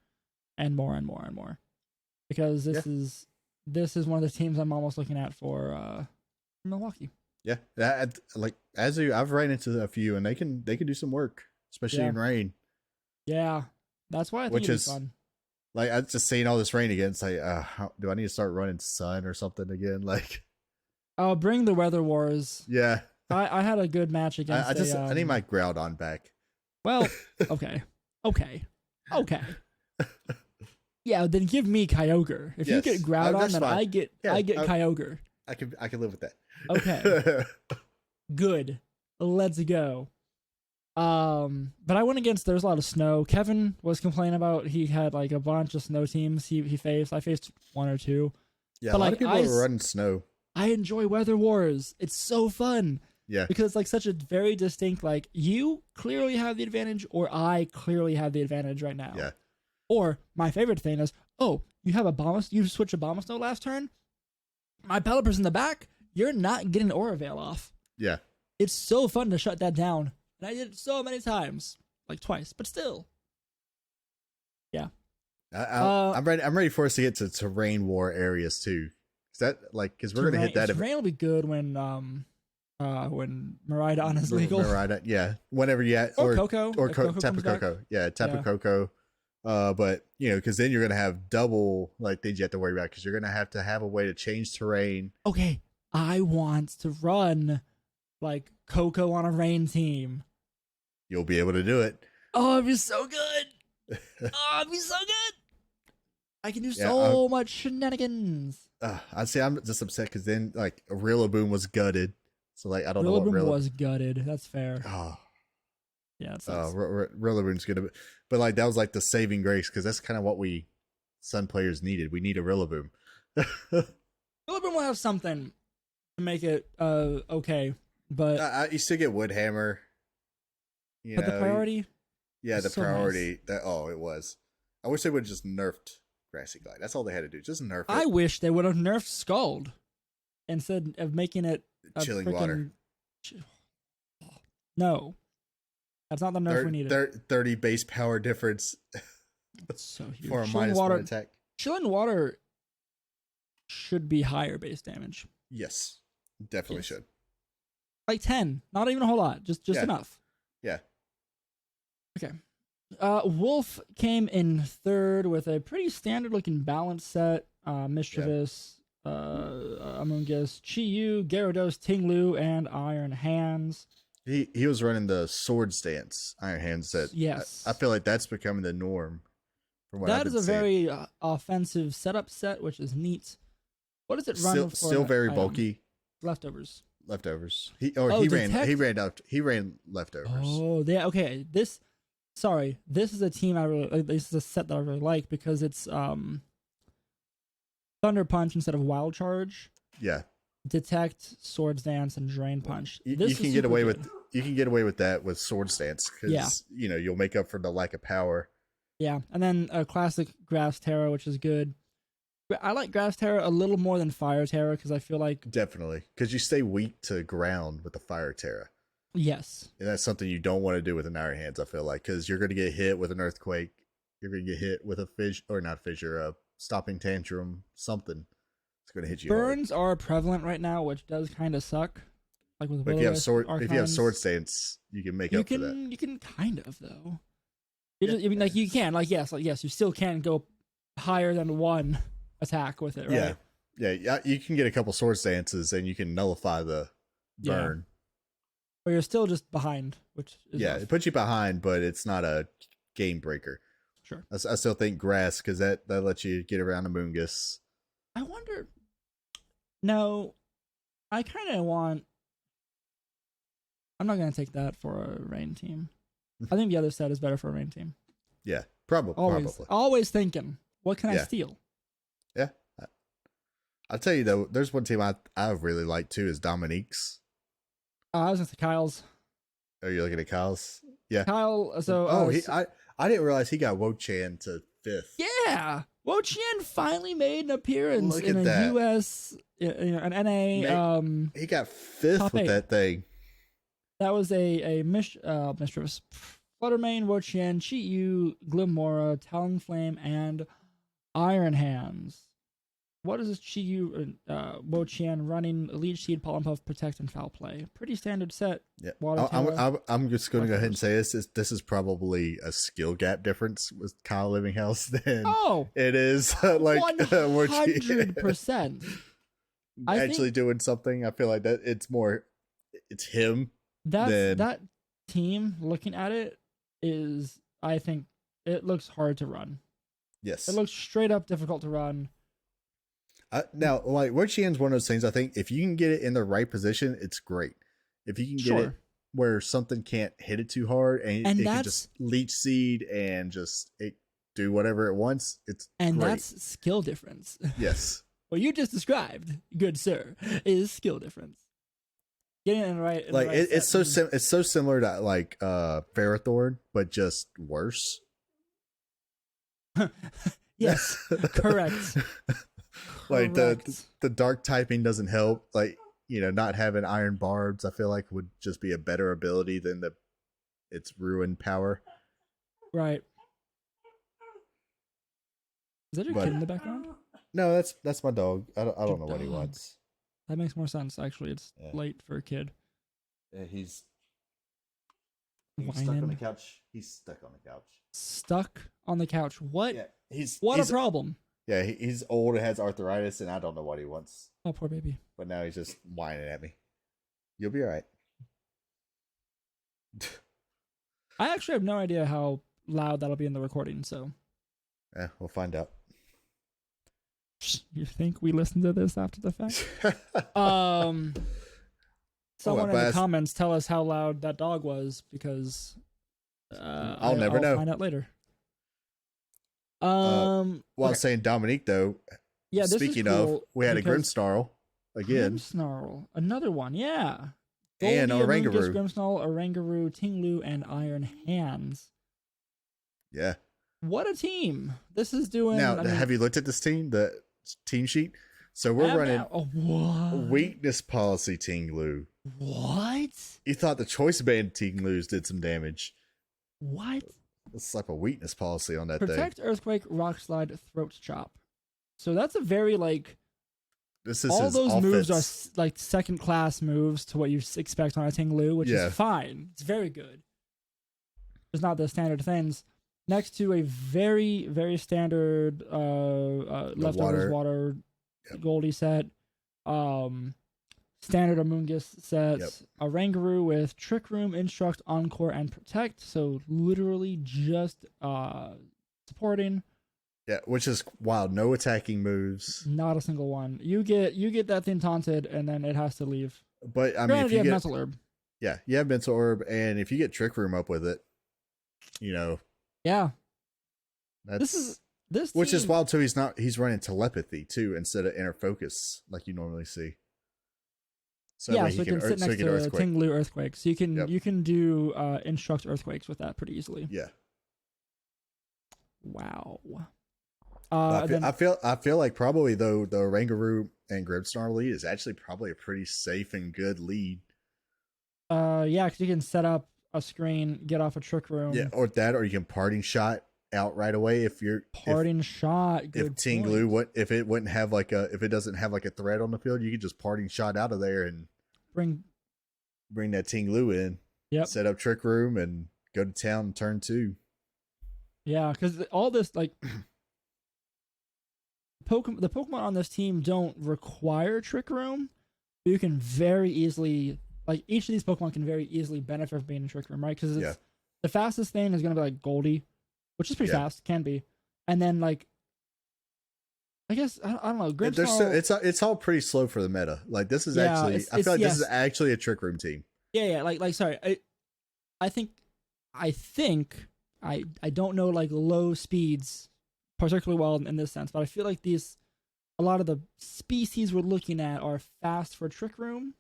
and more and more and more, because this is one of the teams I'm almost looking at for Milwaukee. Yeah, like Azu, I've ran into a few, and they can do some work, especially in rain. Yeah, that's why I think it's fun. Like, I just seeing all this rain again. It's like, do I need to start running Sun or something again? Like, oh, bring the Weather Wars. Yeah, I had a good match against. I need my Groudon back. Well, okay. Yeah, then give me Kyogre. If you get Groudon, then fine. I get Kyogre. I can live with that. Okay. Good. Let's go. But I went against, there's a lot of snow. Kevin was complaining about he had like a bunch of snow teams he faced. I faced one or two. Yeah, but a lot of people are running snow. I enjoy Weather Wars. It's so fun. Yeah. Because it's like such a very distinct, like, you clearly have the advantage, or I clearly have the advantage right now. Yeah. Or my favorite thing is, you switch a Abomasnow last turn. My Pelipper's in the back. You're not getting Aura Veil off. Yeah. It's so fun to shut that down. And I did it so many times. Like twice, but still. Yeah. I'm ready for us to get to Terrain War areas too. Because we're going to hit that. Terrain will be good when Miraidon is legal. Miraidon, yeah. Whenever you or Coco. Or Tapu Koko. Yeah, Tapu Koko. But, because then you're going to have double things you have to worry about, because you're going to have a way to change terrain. Okay, I want to run like Coco on a rain team. You'll be able to do it. Oh, it'd be so good. It'd be so good. I can do so much shenanigans. I'd say I'm just upset because then Rillaboom was gutted. So I don't know what Rillaboom was gutted. That's fair. Oh. Yeah, it sucks. Rillaboom's good, but that was the saving grace, because that's kind of what we Sun players needed. We need a Rillaboom. Rillaboom will have something to make it okay, but you still get Woodhammer. But the priority, the priority. Nice. It was. I wish they would have just nerfed Grassy Glide. That's all they had to do. Just nerf it. I wish they would have nerfed Scald instead of making it chilling water. No. That's not the nerf we needed. 30 base power difference. That's so huge. For a -1 attack. Chilling water should be higher base damage. Yes. Definitely should. Like 10. Not even a whole lot. Just enough. Yeah. Okay. Wolf came in third with a pretty standard looking balance set. Mischievous, Amoonguss, Chi-Yu, Gyarados, Tinglu, and Iron Hands. He was running the Sword Stance Iron Hands set. Yes. I feel like that's becoming the norm. From what that is a very offensive setup set, which is neat. What does it run for? Still very bulky. Leftovers. He ran leftovers. Oh, yeah. Okay. This is a team I really like. This is a set that I really like because it's Thunder Punch instead of Wild Charge. Yeah. Detect, Swords Dance, and Drain Punch. You can get away with that with Swords Dance because you'll make up for the lack of power. Yeah, and then a classic Grass Terra, which is good. I like Grass Terra a little more than Fire Terra because I feel like definitely because you stay weak to ground with the Fire Terra. Yes, and that's something you don't want to do with an Iron Hands. I feel like because you're going to get hit with an Earthquake, you're going to get hit with a Stopping Tantrum, something. It's going to hit you. Burns are prevalent right now, which does kind of suck. Like with if you have Sword Stance, you can make up for that. You can kind of though. You can yes, you still can go higher than one attack with it, right? Yeah, you can get a couple swords dances and you can nullify the burn. But you're still just behind, which is rough. It puts you behind, but it's not a game breaker. Sure. I still think grass, because that lets you get around the Moongus. I wonder. No, I kind of want. I'm not going to take that for a rain team. I think the other set is better for a rain team. Yeah, probably. Always thinking, what can I steal? Yeah. I'll tell you, though, there's one team I really like, too, is Dominique's. I was going to say Kyle's. Oh, you're looking at Kyle's? Yeah. Kyle, so... I didn't realize he got Wo-Chan to 5th. Yeah! Wo-Chan finally made an appearance Look in at a that. US, an NA... he got 5th with that thing. That was a Mistress. Fluttermane, Wo-Chan, Chi-Yu, Glimora, Talonflame, and Iron Hands. What is this Chi-Yu, Wo-Chan running? Elite Seed, Pollen Puff, Protect, and Foul Play. Pretty standard set. Yeah. I'm just going to go ahead and say this is probably a skill gap difference with Kyle Livinghouse than it is like 100%. Actually doing something. I feel like that it's him. That team, looking at it, is, I think, it looks hard to run. Yes. It looks straight up difficult to run. Now, like, Wo-Chan's one of those things, I think, if you can get it in the right position, it's great. If you can get it where something can't hit it too hard and it can just leech seed and just do whatever it wants, it's great. That's skill difference. Yes. What you just described, good sir, is skill difference. Getting it in the right, it's so similar to like Ferrothorn, but just worse. Yes, correct. Like the dark typing doesn't help. Like, not having iron barbs, I feel like would just be a better ability than its ruin power. Right. Is that your kid in the background? No, that's my dog. I don't know what he wants. That makes more sense. Actually, it's late for a kid. Yeah, he's Whining. stuck on the couch. He's stuck on the couch. Stuck on the couch. What? Yeah, he's a problem. Yeah, he's old and has arthritis, and I don't know what he wants. Oh, poor baby. But now he's just whining at me. You'll be all right. I actually have no idea how loud that'll be in the recording, so. Yeah, we'll find out. You think we listen to this after the fact? Someone in the comments tell us how loud that dog was, because I'll never know. Find out later. I was saying Dominique, though. Yeah, speaking of, we had a Grimmsnarl again. Grimmsnarl, another one, yeah. And Oranguru. Grimmsnarl, Oranguru, Tinglu, and Iron Hands. Yeah. What a team! This is doing. Now, have you looked at this team, the team sheet? So we're running weakness policy Tinglu. What? You thought the choice band Tinglus did some damage? What? It's like a weakness policy on that Protect, thing. Earthquake, Rock Slide, Throat Chop. So that's a very This is all those offense. moves are like second class moves to what you expect on a Tinglu, which is fine. It's very good. It's not the standard things. Next to a very, very standard leftovers water Goldie set, standard Amoonguss set, a Oranguru with Trick Room, Instruct, Encore, and Protect. So literally just supporting. Yeah, which is wild. No attacking moves. Not a single one. You get that thing taunted, and then it has to leave. But I mean, if you have get Mental Herb. Yeah, you have Mental Herb, and if you get Trick Room up with it, Yeah. That's this which team, is wild too. He's running telepathy too instead of inner focus like you normally see. So so you can sit next to Tinglu Earthquake. So you can do Instruct Earthquakes with that pretty easily. Yeah. Wow. I feel like probably though the Oranguru and Grimmsnarl lead is actually probably a pretty safe and good lead. Yeah, because you can set up a screen, get off a Trick Room. Yeah, or you can Parting Shot out right away if you're Shot. Good if Tinglu if it doesn't have like a threat on the field, you can just Parting Shot out of there and bring that Tinglu in. Yep. Set up Trick Room and go to town turn 2. Yeah, because all this the Pokemon on this team don't require Trick Room. But you can very easily, like, each of these Pokemon can very easily benefit from being in Trick Room, right? Because the fastest thing is going to be like Goldie, which is pretty fast, can be. And then, like, I guess, I don't know. It's all pretty slow for the meta. Like, this is actually, I feel like this is actually a Trick Room team. Yeah. Like, sorry. I think, I don't know, like, low speeds particularly well in this sense, but I feel like a lot of the species we're looking at are fast for Trick Room.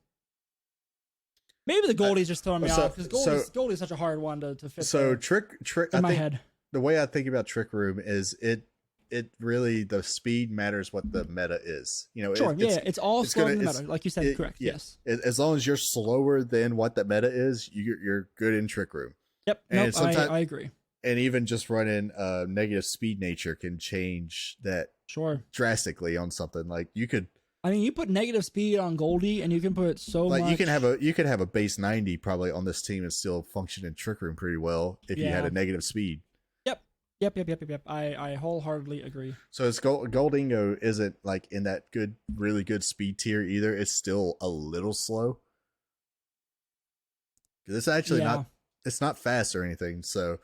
Maybe the Goldie's just throwing me off, because Goldie's such a hard one to fit. So Trick in my head. The way I think about Trick Room is it really, the speed matters what the meta is. You know, sure, it's all slow in the meta, like you said, correct. Yes. As long as you're slower than what the meta is, you're good in Trick Room. Yep. And I agree. And even just running negative speed nature can change that drastically on something. Like, you could, I mean, you put negative speed on Goldie, and you can put much. You can have a base 90 probably on this team and still function in Trick Room pretty well if you had a negative speed. Yep. I wholeheartedly agree. So it's Goldingo isn't like in that really good speed tier either. It's still a little slow. It's actually it's not fast or anything. So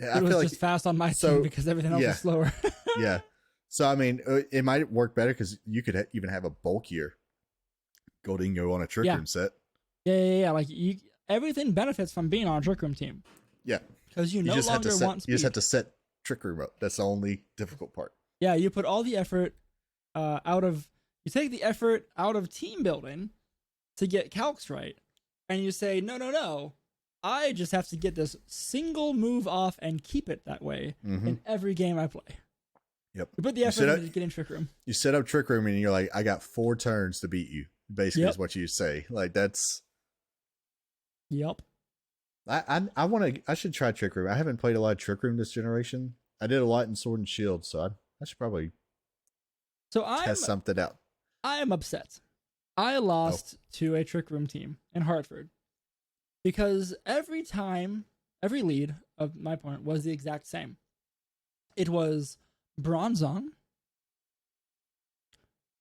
I feel like just fast on my team because everything else is slower. Yeah. So, I mean, it might work better because you could even have a bulkier Goldingo on a Trick Room set. Yeah. Like, everything benefits from being on a Trick Room team. Yeah. Because you no longer want speed. You just have to set Trick Room up. That's the only difficult part. Yeah, you put all the effort you take the effort out of team building to get calcs right. And you say, no. I just have to get this single move off and keep it that way in every game I play. Yep. You put the effort into getting Trick Room. You set up Trick Room and you're like, I got 4 turns to beat you. Basically is what you say. Like, that's... Yep. I should try Trick Room. I haven't played a lot of Trick Room this generation. I did a lot in Sword and Shield, so I should probably test something out. I am upset. I lost to a Trick Room team in Hartford because every lead of my opponent was the exact same. It was Bronzong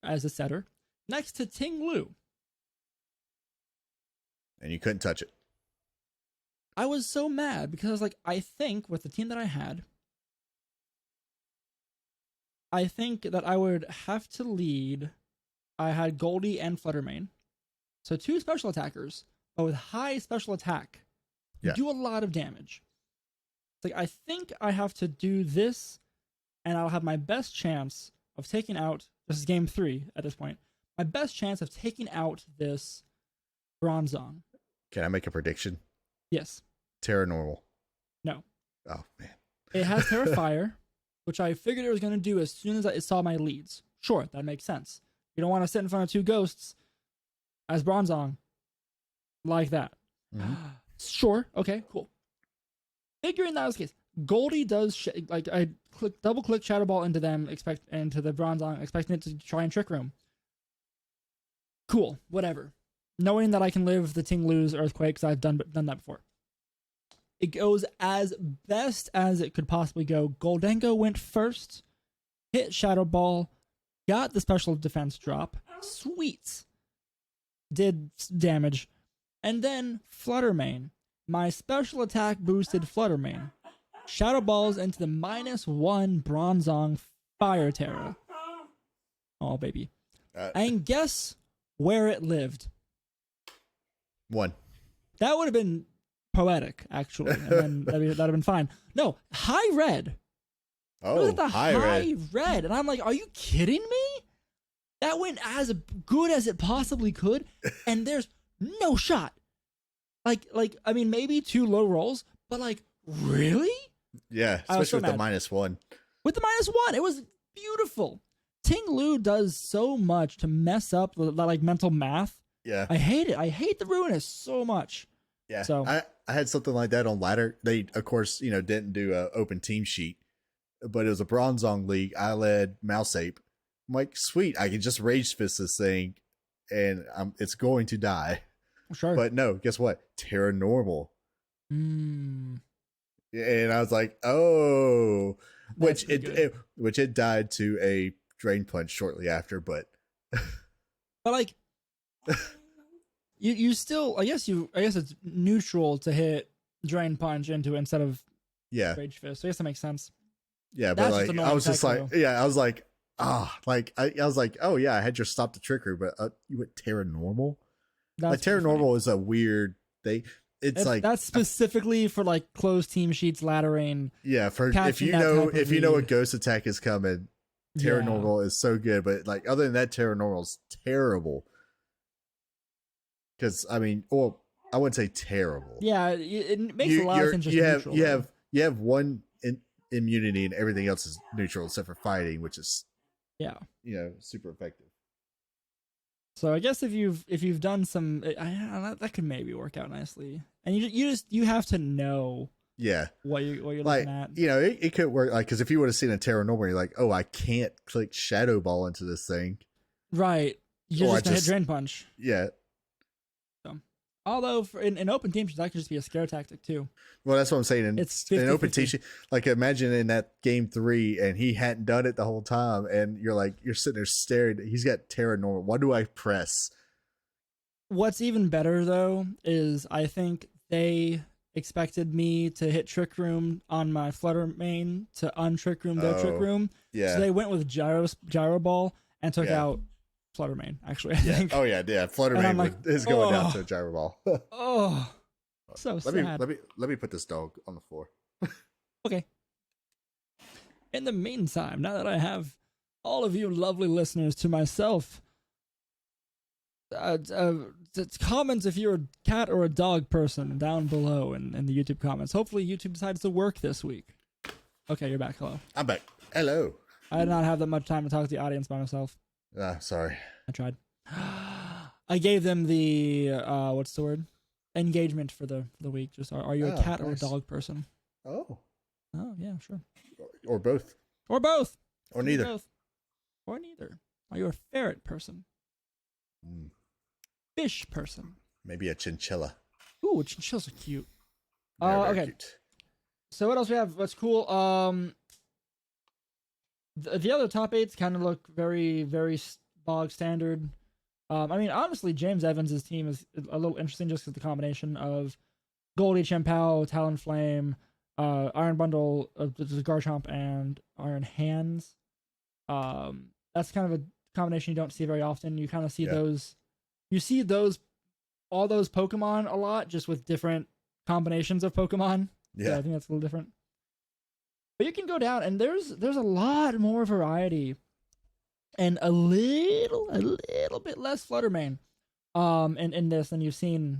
as a setter next to Ting Lu. And you couldn't touch it. I was so mad because I was like, I think with the team that I had, I think that I would have to lead. I had Goldie and Fluttermane. So 2 special attackers, but with high special attack. You do a lot of damage. It's like, I think I have to do this, and I'll have my best chance of taking out, this is game 3 at this point, my best chance of taking out this Bronzong. Can I make a prediction? Yes. Terra Normal. No. Oh, man. It has Terra Fire, which I figured it was going to do as soon as it saw my leads. Sure, that makes sense. You don't want to sit in front of 2 ghosts as Bronzong like that. Mm-hmm. Sure, okay, cool. Figuring that was the case. Goldie does, I double click Shadow Ball into them, into the Bronzong, expecting it to try and Trick Room. Cool, whatever. Knowing that I can live the Ting Lu's Earthquake, because I've done that before. It goes as best as it could possibly go. Goldengo went first, hit Shadow Ball, got the special defense drop. Sweet. Did damage. And then Fluttermane. My special attack boosted Fluttermane. Shadow Balls into the -1 Bronzong Fire Terra. Oh, baby. And guess where it lived? 1. That would have been poetic, actually, and then that'd have been fine. No, high red. Oh, it was at the high red, and I'm like, are you kidding me? That went as good as it possibly could, and there's no shot. Like, I mean, maybe 2 low rolls, but like, really? Yeah, especially with the -1. With the -1, it was beautiful. Ting Lu does so much to mess up the like mental math. Yeah, I hate it. I hate the Ruinous so much. Yeah, so I had something like that on ladder. They, of course, didn't do an open team sheet, but it was a Bronzong league. I led Mouse Ape. I'm like, sweet, I can just Rage Fist this thing, and it's going to die. Sure. But no, guess what? Terra Normal. And I was like, oh, which it died to a Drain Punch shortly after, but like you still I guess it's neutral to hit Drain Punch into it instead of Rage Fist. So I guess that makes sense. Yeah, but like I was just like, I was like, I was like, oh yeah, I had your Stop the Trickery, but you went Terra Normal. Like Terra Normal is a weird thing. That's specifically for like closed team sheets, laddering. Yeah, for if you know a ghost attack is coming, Terra Normal is so good. But like other than that, Terra Normal is terrible. Because I mean, well, I wouldn't say terrible. Yeah, it makes a lot of things just neutral. You have one immunity and everything else is neutral except for fighting, which is super effective. So I guess if you've done some, that could maybe work out nicely. And you have to know what you're like, looking at. It could work, like, because if you would have seen a Terra Normal, you're like, oh, I can't click Shadow Ball into this thing, right? You're just gonna hit Drain Punch. Yeah. So, although in open team, that could just be a scare tactic too. Well, that's what I'm saying. It's 50-50. In open team, like imagine in that game 3 and he hadn't done it the whole time, and you're sitting there staring. He's got Terra Normal. What do I press? What's even better though is I think they expected me to hit Trick Room on my Flutter main to untrick room their Trick Room. Yeah. So they went with Gyro Ball and took out Flutter main. Actually, I think. Oh yeah. Flutter main is going down to Gyro Ball. Oh. So sad. Let me put this dog on the floor. Okay. In the meantime, now that I have all of you lovely listeners to myself, comments if you're a cat or a dog person down below in the YouTube comments. Hopefully YouTube decides to work this week. Okay, you're back. Hello. I'm back. Hello. I did not have that much time to talk to the audience by myself. Sorry. I tried. I gave them the what's the word? Engagement for the week. Just are you a cat or a dog person? Oh yeah, sure. Or both. Or neither. Both. Or neither. Are you a ferret person? Fish person? Maybe a chinchilla. Ooh, chinchillas are cute. Very okay. Cute. So what else we have? What's cool? The other top 8s kind of look very, very bog standard. I mean, honestly, James Evans' team is a little interesting just because the combination of Goldie, Chien-Pao, Talonflame, Iron Bundle, Garchomp, and Iron Hands. That's kind of a combination you don't see very often. You kind of see those. You see all those Pokemon a lot, just with different combinations of Pokemon. Yeah, so I think that's a little different. But you can go down, and there's a lot more variety. And a little bit less Flutter main, in this than we've seen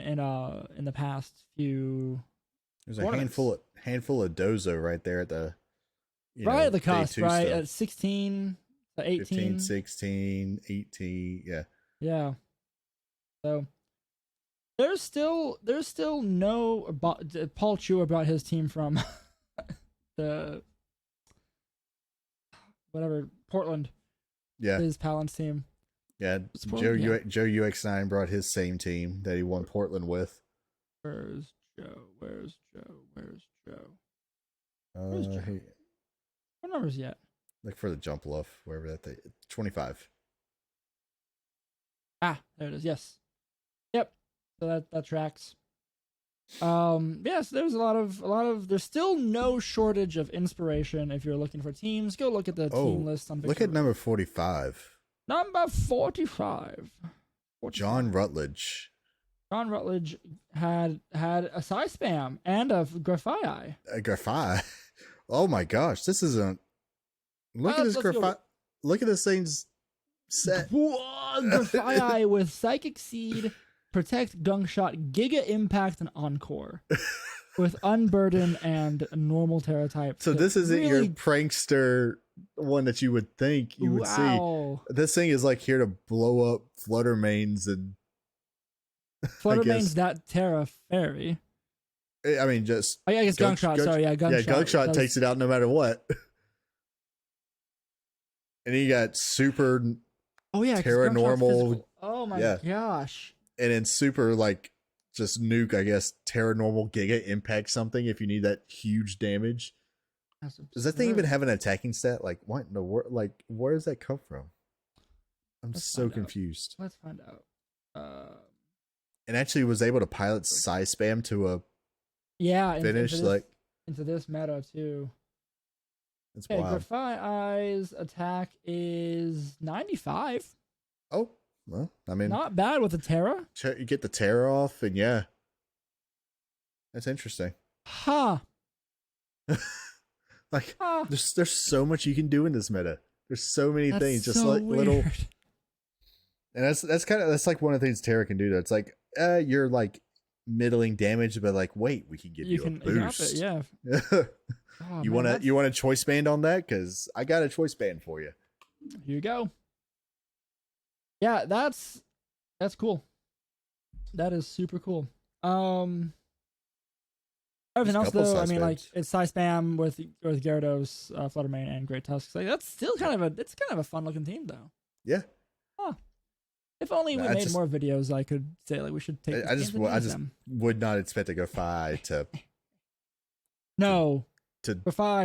in the past few. There's a handful of Dozo right there at the at the cusp, right at 16 to 18, 15, 16, 18, yeah. So there's still no Paul Chewer brought his team from the Portland. Yeah, his Palin's team. Yeah, Joe UX9 brought his same team that he won Portland with. Where's Joe? Where's Joe? What numbers yet? Like for the Jump Luff, wherever that thing. 25. Ah, there it is. Yes. Yep. So that tracks. Yes, there's a lot of there's still no shortage of inspiration if you're looking for teams. Go look at the team list on Victoria. Look at number 45. Number 45. John Rutledge. John Rutledge had a Psy Spam and a Grafai. A Grafai? Oh my gosh, this isn't. Look at this Grafai. Look at this thing's set. Grafai with Psychic Seed, Protect, Gunk Shot, Giga Impact, and Encore. With Unburden and normal Terra type. So this isn't your prankster one that you would think you would see. This thing is like here to blow up Flutter mains and Flutter mains that Terra Fairy. I mean, just I guess Gunk Shot. Sorry, Gunk Shot. Gunk Shot takes it out no matter what. And you got super. Oh yeah, Terra Normal. Oh my gosh. And then super like just nuke, I guess, Terra Normal Giga Impact something if you need that huge damage. Does that thing even have an attacking stat? Like, what in the world? Like, where does that come from? Let's so confused. Let's find out. And actually was able to pilot size spam to a finish into this meta too. It's wild. Grafai Eyes attack is 95. Oh, well, I mean, not bad with the Terra. You get the Terra off, and yeah, that's interesting. There's so much you can do in this meta. There's so many things, just so like weird. little. And that's like one of the things Terra can do. Though. It's like you're like middling damage, but like wait, we can give you a boost. You can up it, yeah. You want a choice band on that? Because I got a choice band for you. Here you go. Yeah, that's cool. That is super cool. Everything else though, I mean, like it's size spam with Gyarados, Fluttermane, and Great Tusks. Like that's still kind of a fun looking team though. Yeah. If only we made more videos, I could say like we should take. I just would not expect to go Fi to. No. To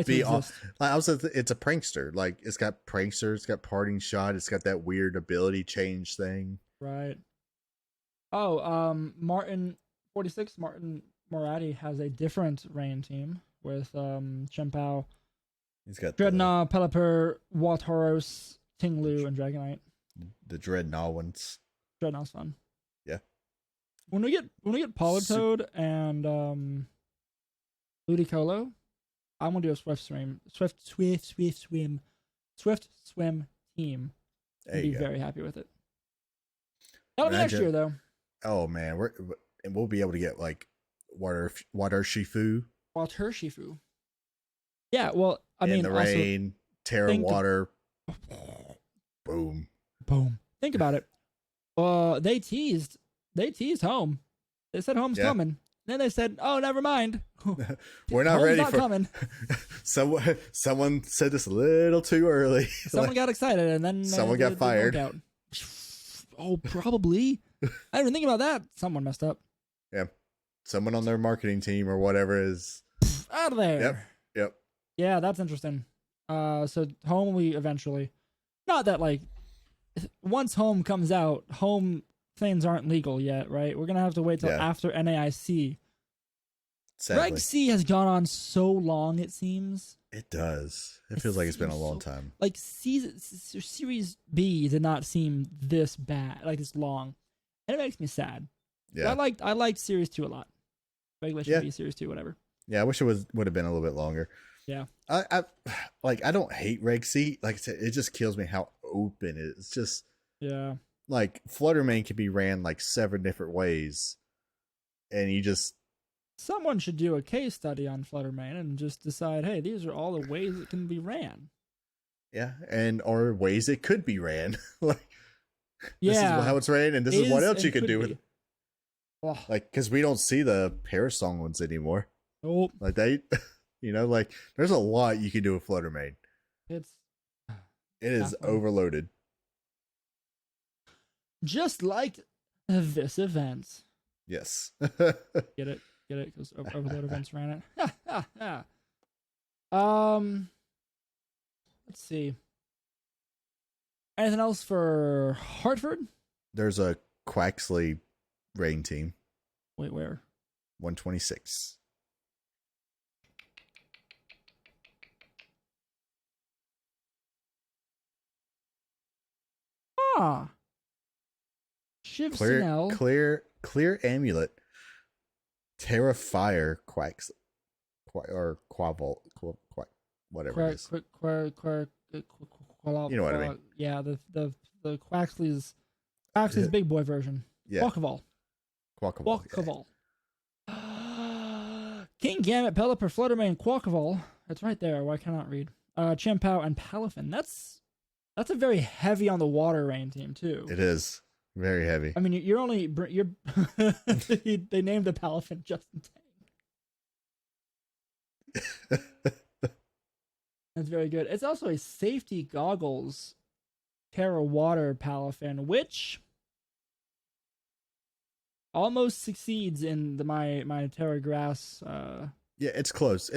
be on, like, it's a prankster. Like it's got prankster, it's got parting shot, it's got that weird ability change thing. Right. Oh, Martin Moratti has a different rain team with Chempao. He's got Dreadnought, Pelipper, Waltaros, Tinglu, and Dragonite. The Dreadnought ones. Dreadnought's fun. Yeah. When we get Politoed and Ludicolo, I'm gonna do a Swift Swim team. I'd be very happy with it. That'll be next year though. Oh man, we'll be able to get like water Shifu. Water Shifu. Yeah, well, I mean, the rain, Terra water. Boom. Think about it. They teased home. They said home's coming. Then they said, "Oh, never mind. We're not ready for coming." Someone said this a little too early. Someone got excited, and then someone got fired. Oh, probably. I didn't even think about that. Someone messed up. Yeah, someone on their marketing team or whatever is out of there. Yep. Yeah, that's interesting. So home we eventually, not that like once home comes out, home things aren't legal yet, right? We're gonna have to wait till after NAIC. Sadly. Reg C has gone on so long, it seems. It does. It feels like it's been a long time. Like Series B did not seem this bad, like this long, and it makes me sad. Yeah, I liked Series 2 a lot. Regulation B, Series 2, whatever. Yeah, I wish it would have been a little bit longer. Yeah, I don't hate Reg C. Like I said, it just kills me how open it is. It's just like Fluttermane can be ran like 7 different ways, and you just. Someone should do a case study on Fluttermane and just decide, hey, these are all the ways it can be ran. Yeah, or ways it could be ran. Like, this is how it's ran, and this is what else you could do with it. Oh. Like, because we don't see the Parasong ones anymore. Nope. Like, like, there's a lot you can do with Fluttermane. It is overloaded. Just like this event. Yes. Get it? Because overload events ran it. Let's see. Anything else for Hartford? There's a Quaxley rain team. Wait, where? 126. Shiv Clear Amulet. Terra Fire Quax or Quavolt, whatever it is. You know what I mean? Yeah, the Quaxley's big boy version. Yeah. Quackavol. King Gamut, Pelipper, Fluttermane, Quackavol. That's right there. Why cannot read? Chempao and Palafin. That's a very heavy on the water rain team too. It is. Very heavy. I mean, you're they named the Palafin just in time. That's very good. It's also a safety goggles Terra Water Palafin, which almost succeeds in my Terra Grass. Yeah, it's close.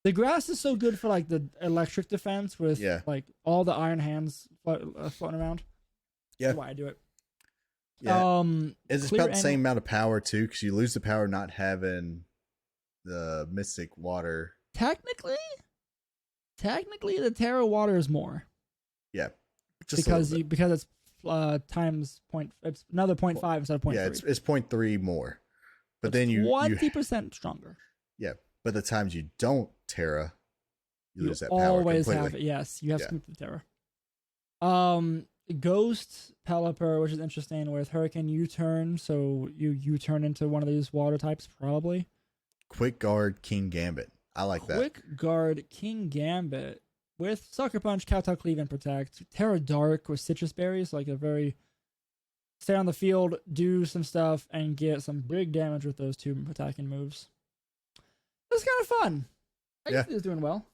The grass is so good for like the electric defense with like all the iron hands floating around. Yeah, that's why I do it. Yeah, it's about the same amount of power too, because you lose the power not having the Mystic water. Technically, the Terra water is more. Yeah, because it's times point. It's another 0.5 instead of 0.3. Yeah, it's 0.3 more. But then 20% stronger. Yeah, but the times you don't Terra, you lose that power always completely. have it. Yes, you have to keep the Terra. Ghost Pelipper, which is interesting, with Hurricane U-turn, so you U-turn into one of these water types, probably. Quick Guard King Gambit. I like that. Quick Guard King Gambit with Sucker Punch, Kowtow Cleave, and Protect. Terra Dark with Citrus Berries, like a very stay on the field, do some stuff, and get some big damage with those two attacking moves. It's kind of fun. I think it's doing well.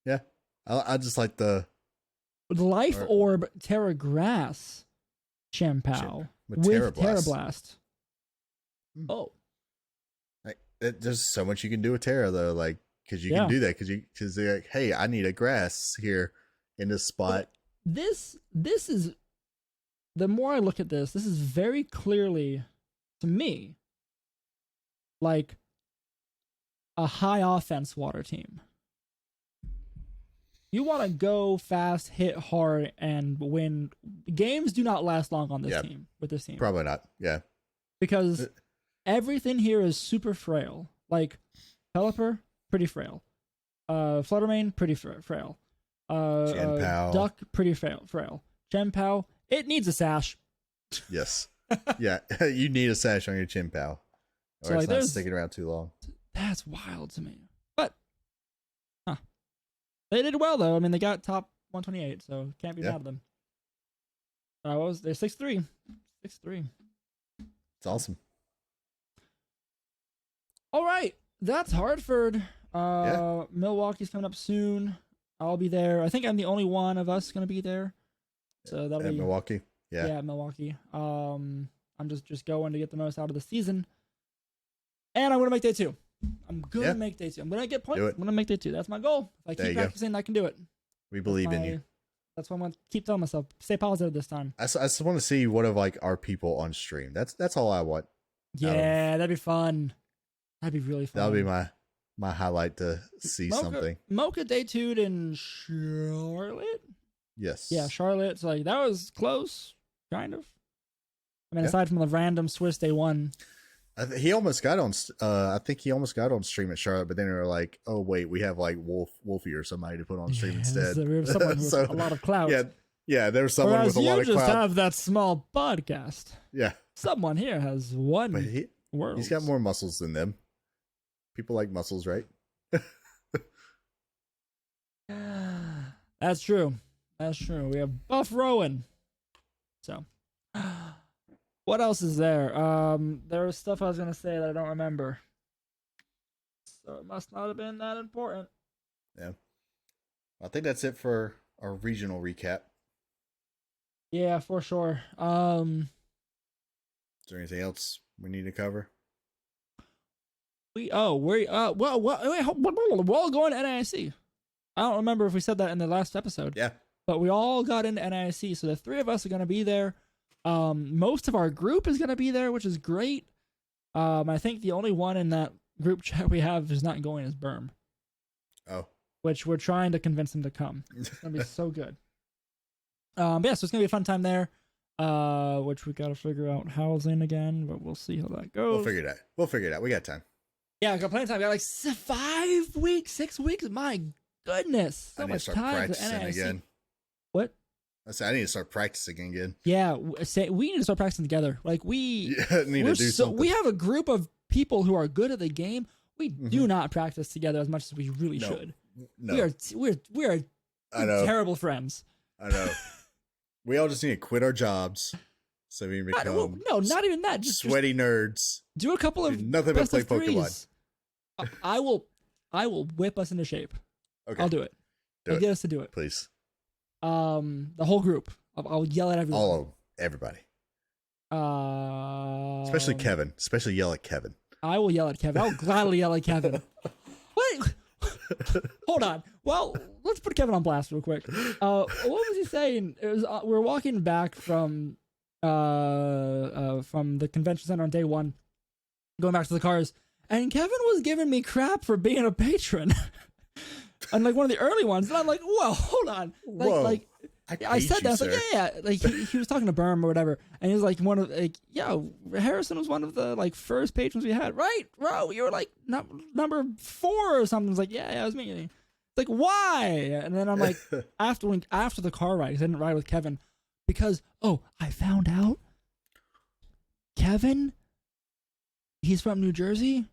Yeah. I just like the Life Orb Terra Grass Chien-Pao with Terra Blast. Oh. There's so much you can do with Terra, though, like, because you can do that, because they're like, hey, I need a grass here in this spot. This is, the more I look at this is very clearly, to me, like a high offense water team. You want to go fast, hit hard, and win. Games do not last long on this team, with this team. Probably not, yeah. Because everything here is super frail. Like, Pelipper, pretty frail. Fluttermane, pretty frail. Duck, pretty frail. Chien-Pao, it needs a sash. Yes. Yeah, you need a sash on your Chien-Pao. Or so it's not sticking around too long. That's wild to me. But, they did well, though. I mean, they got top 128, so can't be mad at them. They're 6'3". 6'3". It's awesome. All right, that's Hartford. Milwaukee's coming up soon. I'll be there. I think I'm the only one of us going to be there. So that'll be Milwaukee. Yeah, Milwaukee. I'm just going to get the most out of the season. And I'm going to make day 2. I'm going to make day 2. I'm going to get points. I'm going to make day 2. That's my goal. If I keep practicing, I can do it. We believe in you. That's what I'm going to keep telling myself. Stay positive this time. I just want to see one of like our people on stream. That's all I want. Yeah, that'd be fun. That'd be really fun. That'll be my highlight to see something. Mocha day 2'd in Charlotte? Yes. Yeah, Charlotte. So like, that was close, kind of. I mean, aside from the random Swiss day 1. He almost got on. I think he almost got on stream at Charlotte, but then they were like, "Oh wait, we have like Wolfie or somebody to put on stream instead." We have someone with a lot of clout. Yeah, there was someone with a lot of clout. You just have that small podcast. Yeah, someone here has one. But he's got more muscles than them. People like muscles, right? That's true. That's true. We have Buff Rowan. So. What else is there? There was stuff I was going to say that I don't remember. So it must not have been that important. Yeah. I think that's it for our regional recap. Yeah, for sure. Is there anything else we need to cover? We're all going to NIC. I don't remember if we said that in the last episode. Yeah. But we all got into NIC, so the 3 of us are going to be there. Most of our group is going to be there, which is great. I think the only one in that group chat we have who's not going is Berm. Oh. Which we're trying to convince him to come. It's going to be so good. So it's going to be a fun time there. Which we got to figure out housing again, but we'll see how that goes. We'll figure it out. We got time. Yeah, I got plenty of time. We got like 5 weeks, 6 weeks. My goodness. So much time practicing again. What? I need to start practicing again. Yeah, we need to start practicing together. Like we need to do something. We have a group of people who are good at the game. We do not practice together as much as we really should. No, we are terrible friends. I know. We all just need to quit our jobs so we can become not even that. Just sweaty nerds. Do a couple of nothing but play Pokemon. I will whip us into shape. Okay, I'll do it. I'll get us to do it, please. The whole group. I'll yell at everyone. Everybody. Especially Kevin. Especially yell at Kevin. I will yell at Kevin. I'll gladly yell at Kevin. What? Hold on. Well, let's put Kevin on blast real quick. What was he saying? It was we were walking back from the convention center on day one, going back to the cars, and Kevin was giving me crap for being a patron. And like one of the early ones, and I'm like, whoa, hold on. Like I said that. I was like, yeah. Like he was talking to Berm or whatever, and he was like Harrison was one of the like first patrons we had, right, bro? You were like number 4 or something. It's like, yeah, it was me. It's like, why? And then I'm like, after the car ride, 'cause I didn't ride with Kevin because I found out Kevin, he's from New Jersey.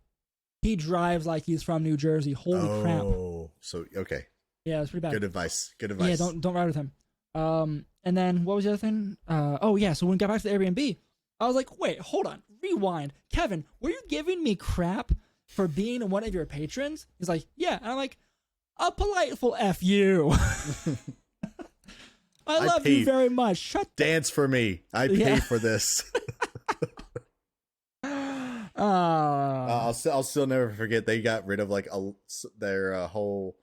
He drives like he's from New Jersey. Holy crap! Oh, so okay. Yeah, it's pretty bad. Good advice. Good advice. Yeah, don't ride with him. And then what was the other thing? So when we got back to the Airbnb, I was like, wait, hold on, rewind. Kevin, were you giving me crap for being one of your patrons? He's like, yeah. And I'm like, a politeful F you. I love you very much. Dance for me. I paid for this. I'll still never forget they got rid of like their whole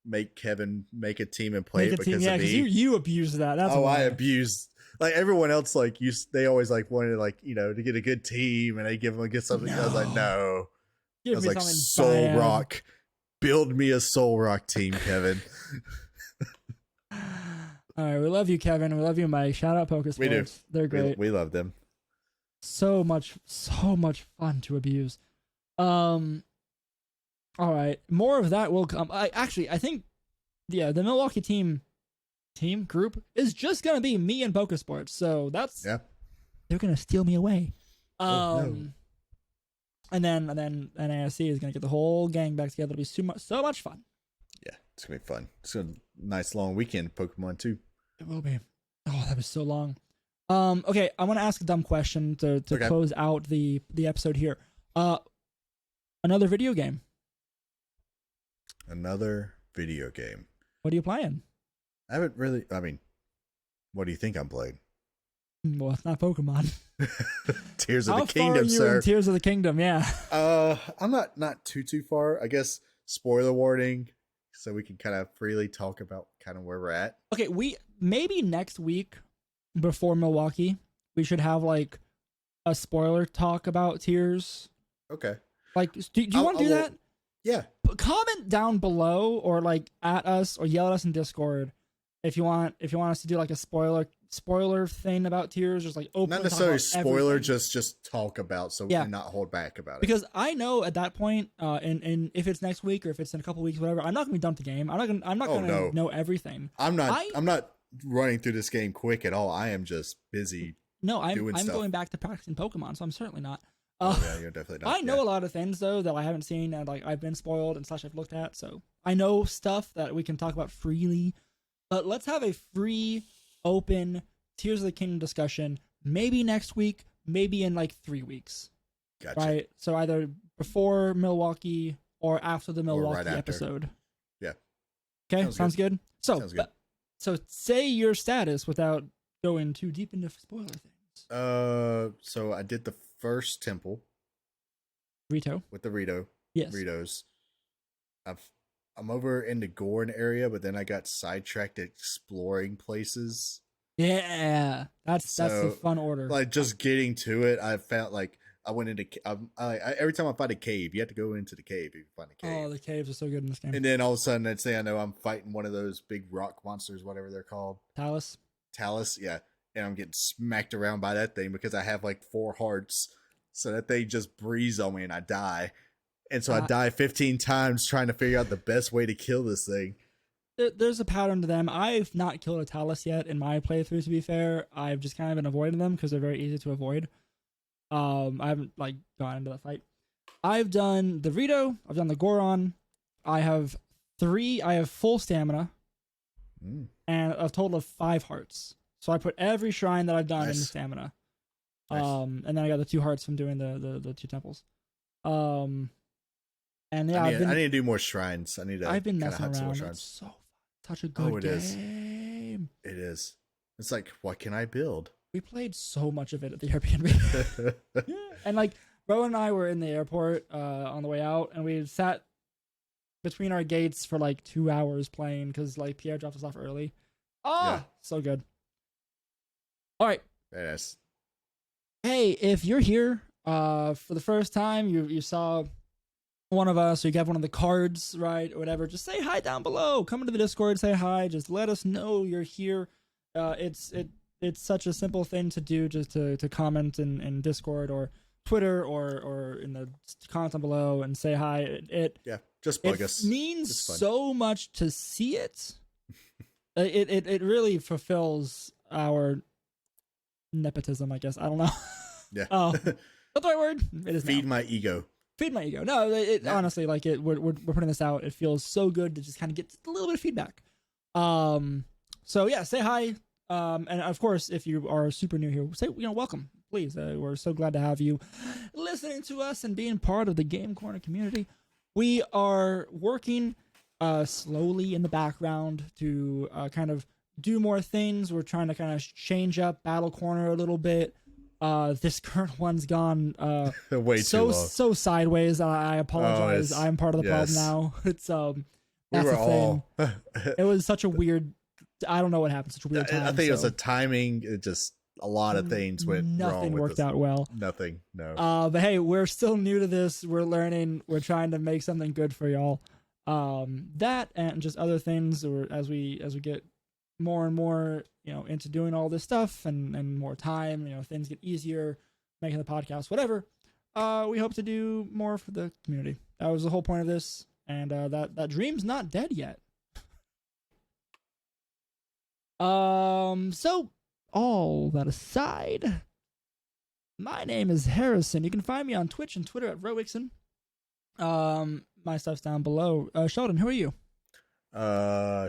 make Kevin make a team and play it because of me. You abused that. That's I abused like everyone else. Like they always like wanted like to get a good team and they give them a good something. No. I was like, no. I was like, Soul Rock, build me a Soul Rock team, Kevin. All right, we love you, Kevin. We love you, Mike. Shout out Poker Sports. We do. They're great. We love them. So much fun to abuse. All right, more of that will come. I think, the Milwaukee team group is just gonna be me and Poker Sports. So they're gonna steal me away. No. And then NASC is gonna get the whole gang back together. It'll be so much fun. Yeah, it's gonna be fun. It's a nice long weekend of Pokemon too. It will be. Oh, that was so long. Okay, I want to ask a dumb question to close out the episode here. Another video game. Another video game. What are you playing? I haven't really. I mean, what do you think I'm playing? Well, it's not Pokemon. Tears of the Kingdom, far are you sir. in Tears of the Kingdom, yeah. I'm not too far. I guess spoiler warning, so we can kind of freely talk about kind of where we're at. Okay, maybe next week before Milwaukee, we should have like a spoiler talk about Tears. Okay. Like, do you want to do that? Yeah. Comment down below or like at us or yell at us in Discord if you want us to do like a spoiler thing about Tears, just like open. Not necessarily spoiler, just talk about we can not hold back about it. Because I know at that point, and if it's next week or if it's in a couple weeks, whatever, I'm not gonna be done with the game. I'm not gonna know everything. I'm not running through this game quick at all. I am just busy. No, I'm going back to practicing Pokemon, so I'm certainly not. Yeah, you're definitely not. I know a lot of things though that I haven't seen and like I've been spoiled and / I've looked at, so I know stuff that we can talk about freely. But let's have a free, open Tears of the Kingdom discussion. Maybe next week, maybe in like 3 weeks. Gotcha. Right, so either before Milwaukee or after the Milwaukee right episode. Yeah. Okay, sounds good. Sounds good. So say your status without going too deep into spoiler things. So I did the first temple. Rito. With the Rito. Yes. Ritos. I'm over in the Gorn area, but then I got sidetracked exploring places. Yeah, that's the fun order. Like just getting to it, I felt like I went into. Every time I find a cave, you have to go into the cave if you find a cave. Oh, the caves are so good in this game. And then all of a sudden, next thing I know, I'm fighting one of those big rock monsters, whatever they're called. Talus, yeah. And I'm getting smacked around by that thing because I have like 4 hearts, so that thing just breathes on me and I die. And so I die 15 times trying to figure out the best way to kill this thing. There's a pattern to them. I've not killed a Talus yet in my playthrough, to be fair. I've just kind of been avoiding them because they're very easy to avoid. I haven't like gone into that fight. I've done the Rito. I've done the Goron. I have full stamina. And a total of 5 hearts. So I put every shrine that I've done in the stamina. Nice. And then I got the 2 hearts from doing the 2 temples. And yeah, I need to do more shrines. I've been messing around. It's so fun. Such a good game. It is. It's like, what can I build? We played so much of it at the Airbnb. Yeah. And like, Bro and I were in the airport on the way out, and we sat between our gates for like 2 hours playing because like Pierre dropped us off early. So good. All right. Very nice. Hey, if you're here for the first time, you saw one of us, or you got one of the cards, right, or whatever, just say hi down below. Come into the Discord, say hi. Just let us know you're here. It's such a simple thing to do, just to comment in Discord or Twitter or in the comments below and say hi. Just bug us. It means so much to see it. It really fulfills our nepotism, I guess. I don't know. Yeah. What's the right word? It is Feed my ego. Feed my ego. No, honestly, like we're putting this out. It feels so good to just kind of get a little bit of feedback. So yeah, say hi. And of course, if you are super new here, say welcome, please. We're so glad to have you listening to us and being part of the Game Corner community. We are working slowly in the background to kind of do more things. We're trying to kind of change up Battle Corner a little bit. This current one's gone way too long. So sideways. I apologize. I'm part of the problem now. It's that's the thing. It was such a weird. I don't know what happened. Such a weird time. I think it was a timing. It just a lot of things went wrong. Nothing worked out well. Nothing. No. But hey, we're still new to this. We're learning. We're trying to make something good for y'all. That and just other things, or as we get more and more, into doing all this stuff and more time, things get easier, making the podcast, whatever. We hope to do more for the community. That was the whole point of this, and that dream's not dead yet. So all that aside, my name is Harrison. You can find me on Twitch and Twitter at Rowixon. My stuff's down below. Sheldon, who are you?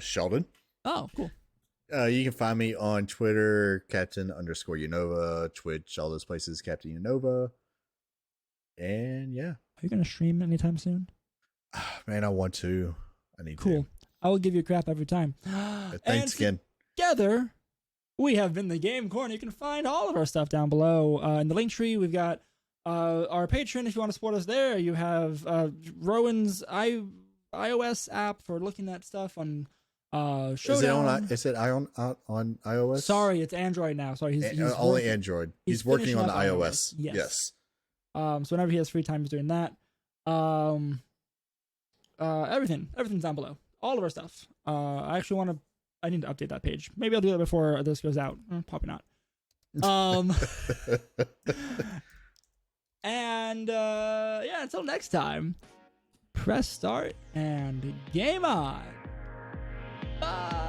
Sheldon. Oh, cool. You can find me on Twitter, Captain_Unova, Twitch, all those places, Captain Unova. And yeah. Are you going to stream anytime soon? Man, I want to. I need to. Cool. I will give you crap every time. Thanks again. Together, we have been the Game Corner. You can find all of our stuff down below. In the link tree, we've got our Patreon if you want to support us there. You have Rowan's iOS app for looking at stuff on Showdown. Is it on iOS? Sorry, it's Android now. Sorry, he's only Android. He's working on the iOS. Yes. So whenever he has free time, he's doing that. Everything's down below. All of our stuff. I need to update that page. Maybe I'll do that before this goes out. Probably not. And until next time, press start and game on. Bye.